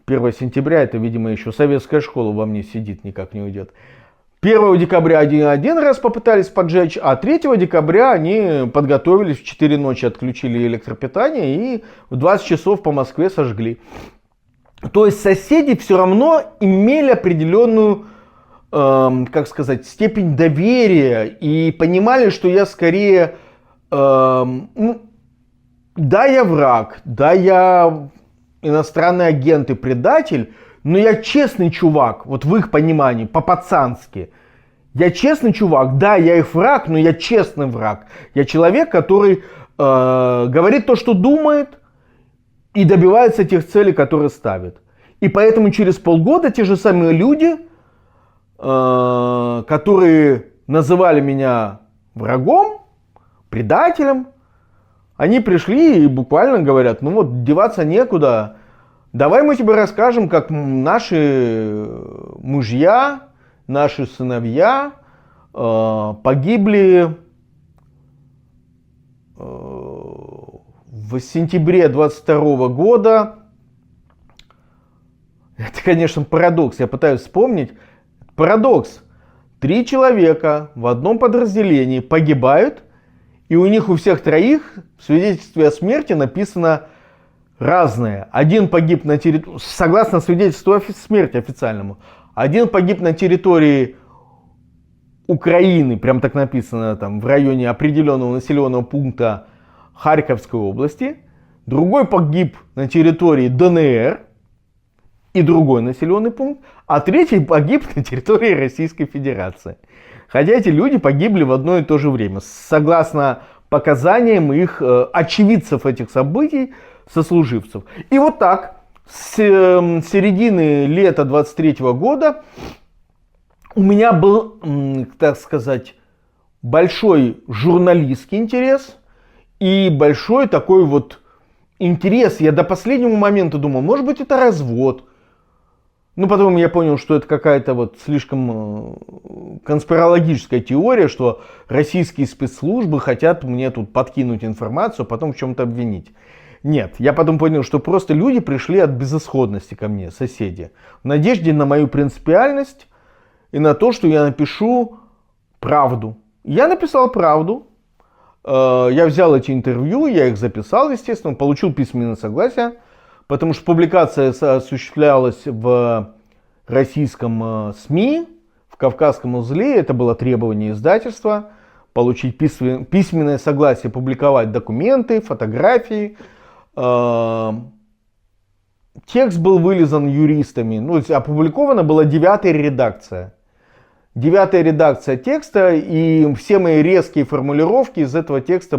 1 сентября, это, видимо, еще советская школа во мне сидит, никак не уйдет. 1 декабря один раз попытались поджечь, а 3 декабря они подготовились, в 4 ночи отключили электропитание и в 20 часов по Москве сожгли. То есть соседи все равно имели определенную, степень доверия и понимали, что я скорее, да, я враг, да, я иностранный агент и предатель, но я честный чувак, вот в их понимании, по-пацански. Я честный чувак, да, я их враг, но я честный враг. Я человек, который говорит то, что думает, и добивается тех целей, которые ставит. И поэтому через полгода те же самые люди, которые называли меня врагом, предателем, они пришли и буквально говорят: ну вот, деваться некуда, давай мы тебе расскажем, как наши мужья, наши сыновья погибли в в сентябре 22 года, это, конечно, парадокс, я пытаюсь вспомнить, парадокс. 3 человека в одном подразделении погибают, и у них у всех троих в свидетельстве о смерти написано разное. Один погиб на территории, согласно свидетельству о смерти официальному, один погиб на территории Украины, прям так написано, там, в районе определенного населенного пункта Харьковской области, другой погиб на территории ДНР и другой населенный пункт, а третий погиб на территории Российской Федерации. Хотя эти люди погибли в одно и то же время, согласно показаниям их очевидцев этих событий, сослуживцев. И вот так, с середины лета 23 года у меня был, так сказать, большой журналистский интерес и большой такой вот интерес. Я до последнего момента думал, может быть, это развод. Ну, потом я понял, что это какая-то вот слишком конспирологическая теория, что российские спецслужбы хотят мне тут подкинуть информацию, а потом в чем-то обвинить. Нет, я потом понял, что просто люди пришли от безысходности ко мне, соседи, в надежде на мою принципиальность и на то, что я напишу правду. Я написал правду, я взял эти интервью, я их записал, естественно, получил письменное согласие, потому что публикация осуществлялась в российском СМИ, в Кавказском узле, это было требование издательства, получить письменное согласие, публиковать документы, фотографии. Текст был вылизан юристами, ну, опубликована была 9-я редакция. 9-я редакция текста, и все мои резкие формулировки из этого текста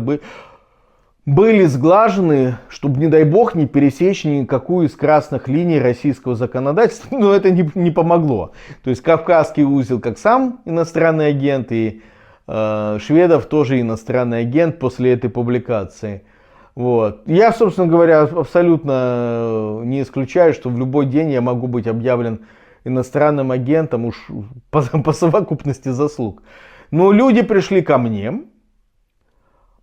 были сглажены, чтобы, не дай бог, не пересечь никакую из красных линий российского законодательства, но это не помогло. То есть Кавказский узел как сам иностранный агент, и Шведов тоже иностранный агент после этой публикации. Вот. Я, собственно говоря, абсолютно не исключаю, что в любой день я могу быть объявлен иностранным агентом уж по совокупности заслуг. Но люди пришли ко мне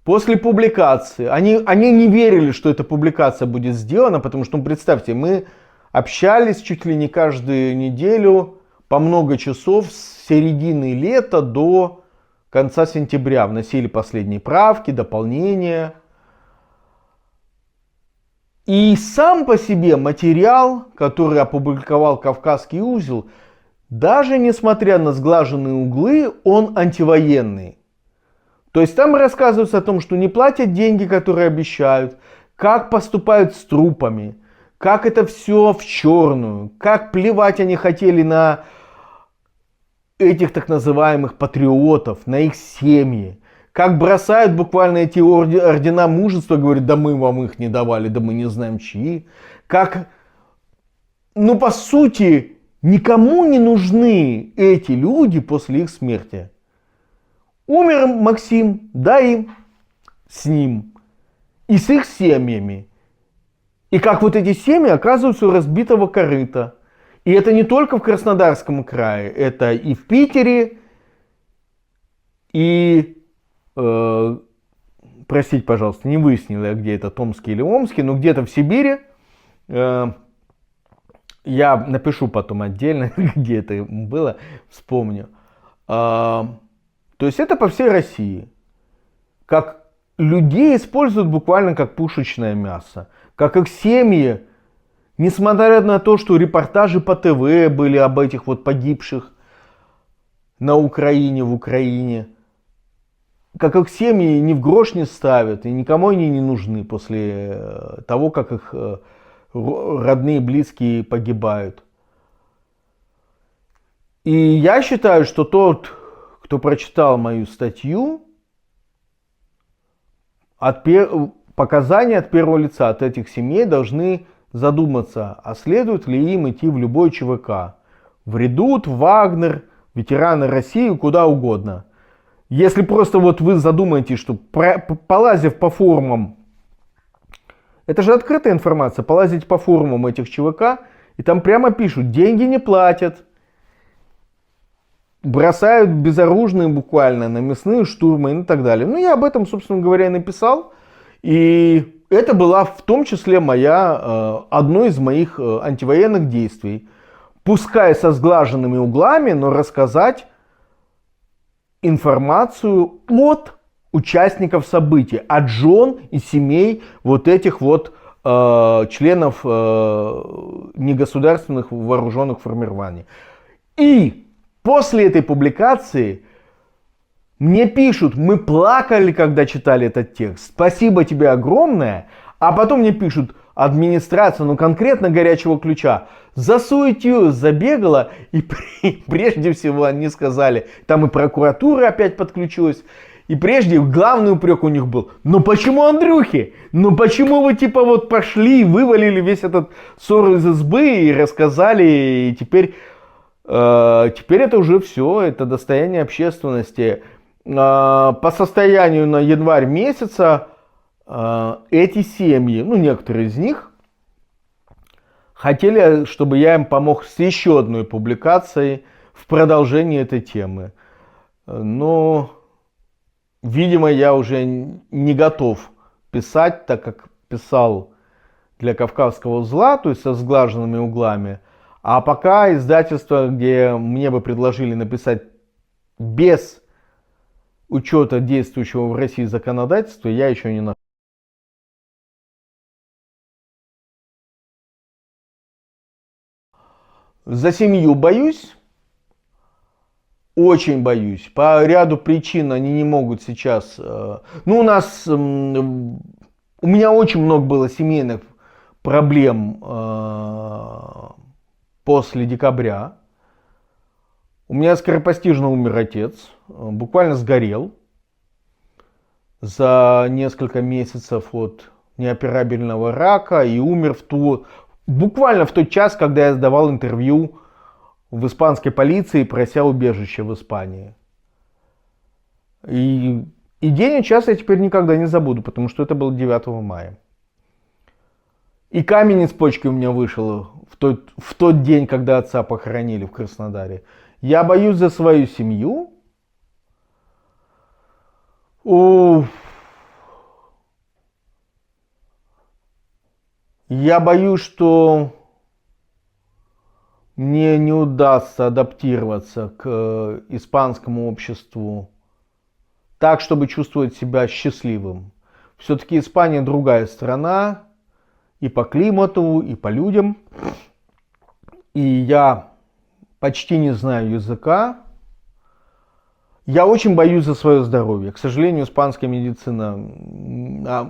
после публикации. Они не верили, что эта публикация будет сделана, потому что, ну, представьте, мы общались чуть ли не каждую неделю по много часов с середины лета до конца сентября. Вносили последние правки, дополнения. И сам по себе материал, который опубликовал Кавказский узел, даже несмотря на сглаженные углы, он антивоенный. То есть там рассказывается о том, что не платят деньги, которые обещают, как поступают с трупами, как это все в черную, как плевать они хотели на этих так называемых патриотов, на их семьи. Как бросают буквально эти ордена мужества, говорят, да мы вам их не давали, да мы не знаем чьи. Как, ну по сути, никому не нужны эти люди после их смерти. Умер Максим, да и с ним, и с их семьями. И как вот эти семьи оказываются у разбитого корыта. И это не только в Краснодарском крае, это и в Питере, и... простите, пожалуйста, не выяснил я, где это, Томске или Омске, но где-то в Сибири. Я напишу потом отдельно, где это было, вспомню. То есть это по всей России. Как людей используют буквально как пушечное мясо. Как их семьи, несмотря на то, что репортажи по ТВ были об этих вот погибших на Украине, в Украине, как их семьи ни в грош не ставят, и никому они не нужны после того, как их родные и близкие погибают. И я считаю, что тот, кто прочитал мою статью, показания от первого лица от этих семей должны задуматься, а следует ли им идти в любой ЧВК. В Редут, в Вагнер, ветераны России, куда угодно. Если просто вот вы задумаетесь, что полазив по форумам, это же открытая информация, полазить по форумам этих ЧВК, и там прямо пишут, деньги не платят, бросают безоружные буквально на мясные штурмы и так далее. Ну, я об этом, собственно говоря, и написал. И это была в том числе одно из моих антивоенных действий. Пускай со сглаженными углами, но рассказать информацию от участников событий, от жен и семей вот этих вот членов негосударственных вооруженных формирований. И после этой публикации мне пишут: мы плакали, когда читали этот текст, спасибо тебе огромное. А потом мне пишут: администрация, ну конкретно горячего ключа, за суетью забегала, и прежде всего они сказали, там и прокуратура опять подключилась, и прежде главный упрек у них был: ну почему Андрюхи? Ну почему вы типа вот пошли и вывалили весь этот ссор из избы и рассказали, и теперь это уже все, это достояние общественности. По состоянию на январь месяца эти семьи, ну некоторые из них, хотели, чтобы я им помог с еще одной публикацией в продолжении этой темы. Но, видимо, я уже не готов писать, так как писал для «Кавказского узла», то есть со сглаженными углами. А пока издательство, где мне бы предложили написать без учета действующего в России законодательства, я еще не нашел. За семью боюсь, очень боюсь. По ряду причин они не могут сейчас... Ну, у меня очень много было семейных проблем после декабря. У меня скоропостижно умер отец, буквально сгорел за несколько месяцев от неоперабельного рака и умер буквально в тот час, когда я сдавал интервью в испанской полиции, прося убежище в Испании. И день и час я теперь никогда не забуду, потому что это было 9 мая. И камень из почки у меня вышел в тот день, когда отца похоронили в Краснодаре. Я боюсь за свою семью. Я боюсь, что мне не удастся адаптироваться к испанскому обществу так, чтобы чувствовать себя счастливым. Все-таки Испания другая страна и по климату, и по людям. И я почти не знаю языка. Я очень боюсь за свое здоровье. К сожалению, испанская медицина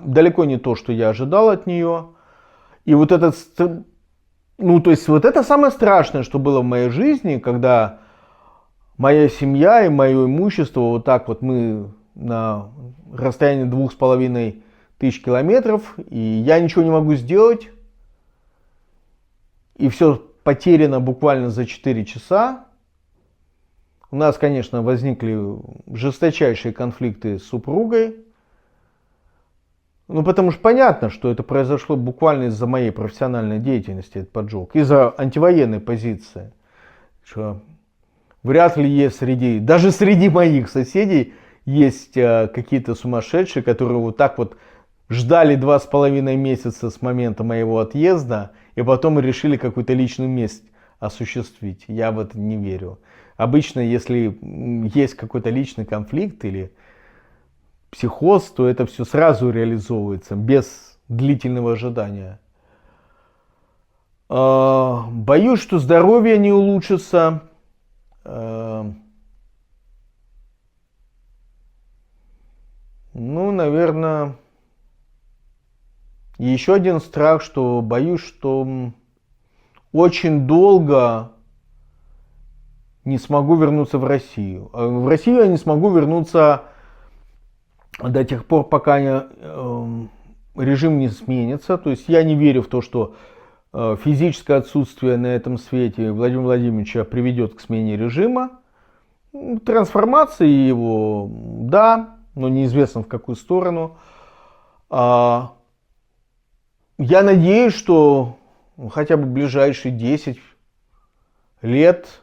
далеко не то, что я ожидал от нее. И вот это самое страшное, что было в моей жизни, когда моя семья и мое имущество, вот так вот мы на расстоянии 2500 километров, и я ничего не могу сделать, и все потеряно буквально за 4 часа. У нас, конечно, возникли жесточайшие конфликты с супругой. Ну, потому что понятно, что это произошло буквально из-за моей профессиональной деятельности, этот поджог, из-за антивоенной позиции. Что вряд ли есть даже среди моих соседей есть какие-то сумасшедшие, которые вот так вот ждали 2,5 месяца с момента моего отъезда, и потом решили какую-то личную месть осуществить. Я в это не верю. Обычно, если есть какой-то личный конфликт или психоз, то это все сразу реализовывается, без длительного ожидания. Боюсь, что здоровье не улучшится. Ну, наверное, еще один страх, что боюсь, что очень долго не смогу вернуться в Россию. В Россию я не смогу вернуться до тех пор, пока режим не сменится. То есть я не верю в то, что физическое отсутствие на этом свете Владимира Владимировича приведет к смене режима. Трансформации его, да, но неизвестно в какую сторону. Я надеюсь, что хотя бы в ближайшие 10 лет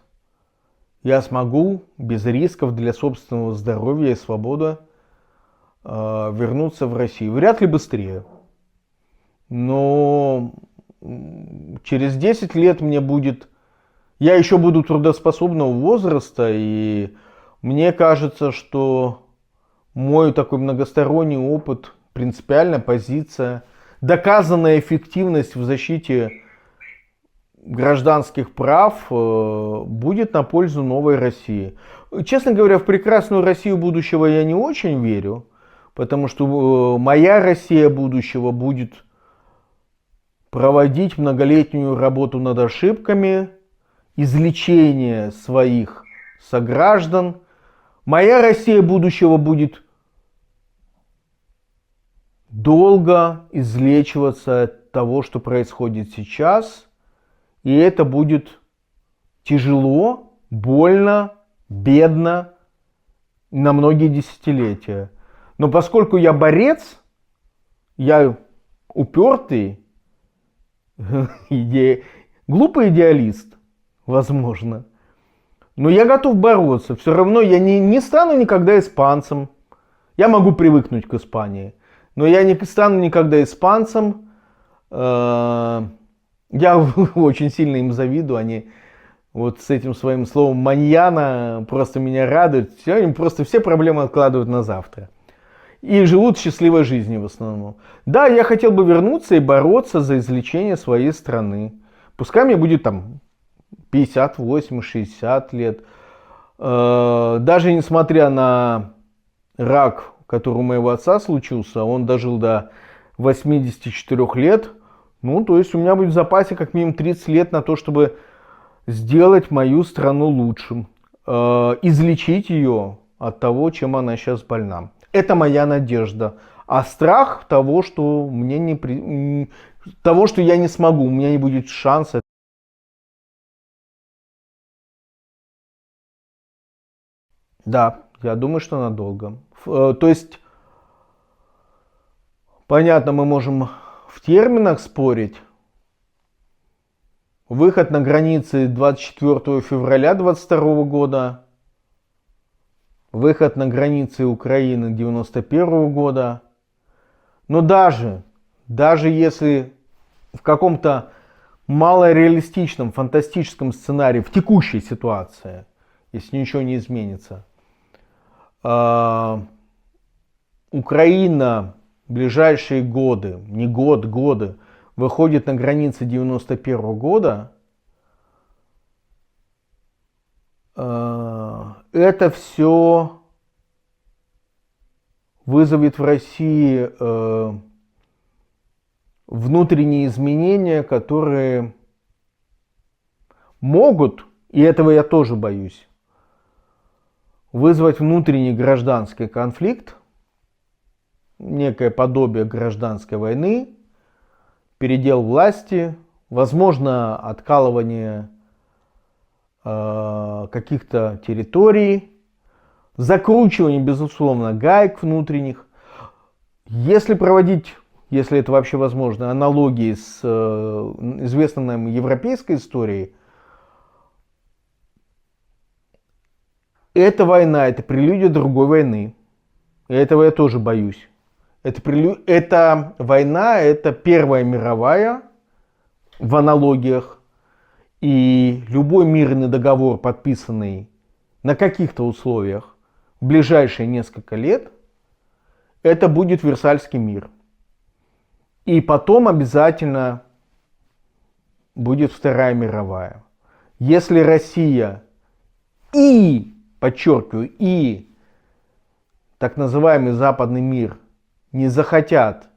я смогу без рисков для собственного здоровья и свободы вернуться в Россию. Вряд ли быстрее. Но через 10 лет мне будет... Я еще буду трудоспособного возраста, и мне кажется, что мой такой многосторонний опыт, принципиальная позиция, доказанная эффективность в защите гражданских прав будет на пользу новой России. Честно говоря, в прекрасную Россию будущего я не очень верю, потому что моя Россия будущего будет проводить многолетнюю работу над ошибками, излечение своих сограждан. Моя Россия будущего будет долго излечиваться от того, что происходит сейчас. И это будет тяжело, больно, бедно на многие десятилетия. Но поскольку я борец, я упертый, глупый идеалист, возможно. Но я готов бороться. Все равно я не стану никогда испанцем. Я могу привыкнуть к Испании. Но я не стану никогда испанцем. Я очень сильно им завидую. Они вот с этим своим словом маньяна просто меня радуют. Они просто все проблемы откладывают на завтра. И живут счастливой жизнью в основном. Да, я хотел бы вернуться и бороться за излечение своей страны. Пускай мне будет там 58, 60 лет. Даже несмотря на рак, который у моего отца случился, он дожил до 84 лет. Ну, то есть у меня будет в запасе как минимум 30 лет на то, чтобы сделать мою страну лучше. Излечить ее от того, чем она сейчас больна. Это моя надежда. А страх того, что того, что я не смогу, у меня не будет шанса. Да, я думаю, что надолго. То есть, понятно, мы можем в терминах спорить. Выход на границы 24 февраля 2022 года. Выход на границы Украины 91 года. Но даже если в каком-то малореалистичном, фантастическом сценарии, в текущей ситуации, если ничего не изменится, Украина в ближайшие годы, не год, годы, выходит на границы 91 года, это все вызовет в России внутренние изменения, которые могут, и этого я тоже боюсь, вызвать внутренний гражданский конфликт, некое подобие гражданской войны, передел власти, возможно, откалывание каких-то территорий, закручивание, безусловно, гаек внутренних. Если проводить, если это вообще возможно, аналогии с известной нам европейской историей, эта война, это прелюдия другой войны. И этого я тоже боюсь. Эта война, это Первая мировая в аналогиях. И любой мирный договор, подписанный на каких-то условиях в ближайшие несколько лет, это будет Версальский мир. И потом обязательно будет Вторая мировая. Если Россия подчеркиваю, и так называемый западный мир не захотят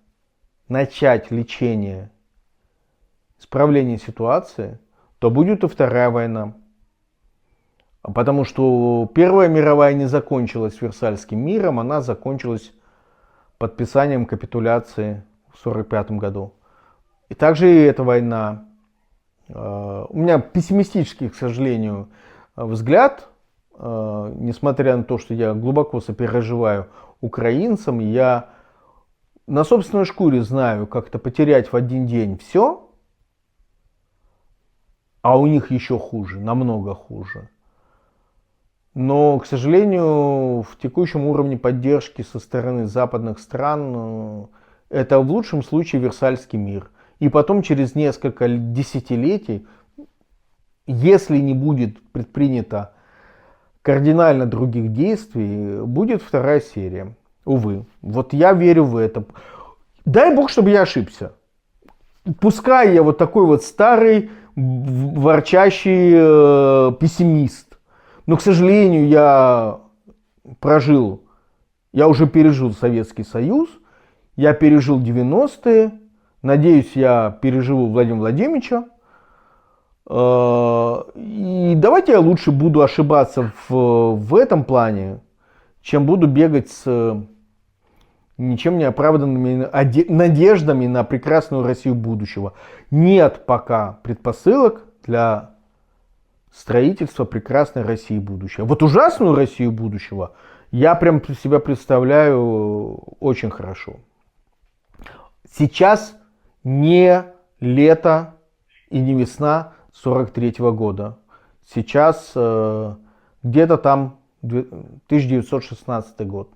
начать лечение, исправление ситуации, то будет и Вторая война. Потому что Первая мировая не закончилась Версальским миром, она закончилась подписанием капитуляции в 1945 году. И также и эта война. У меня пессимистический, к сожалению, взгляд. Несмотря на то, что я глубоко сопереживаю украинцам, я на собственной шкуре знаю, как это потерять в один день все, а у них еще хуже, намного хуже. Но, к сожалению, в текущем уровне поддержки со стороны западных стран это в лучшем случае Версальский мир. И потом через несколько десятилетий, если не будет предпринято кардинально других действий, будет вторая серия. Увы. Вот я верю в это. Дай бог, чтобы я ошибся. Пускай я вот такой вот старый, ворчащий пессимист. Но, к сожалению, я уже пережил Советский Союз, я пережил 90-е, надеюсь, я переживу Владимира Владимировича. И давайте я лучше буду ошибаться в этом плане, чем буду бегать с ничем не оправданными надеждами на прекрасную Россию будущего. Нет пока предпосылок для строительства прекрасной России будущего. Вот ужасную Россию будущего я прям себя представляю очень хорошо. Сейчас не лето и не весна 43-го года. Сейчас где-то там 1916 год.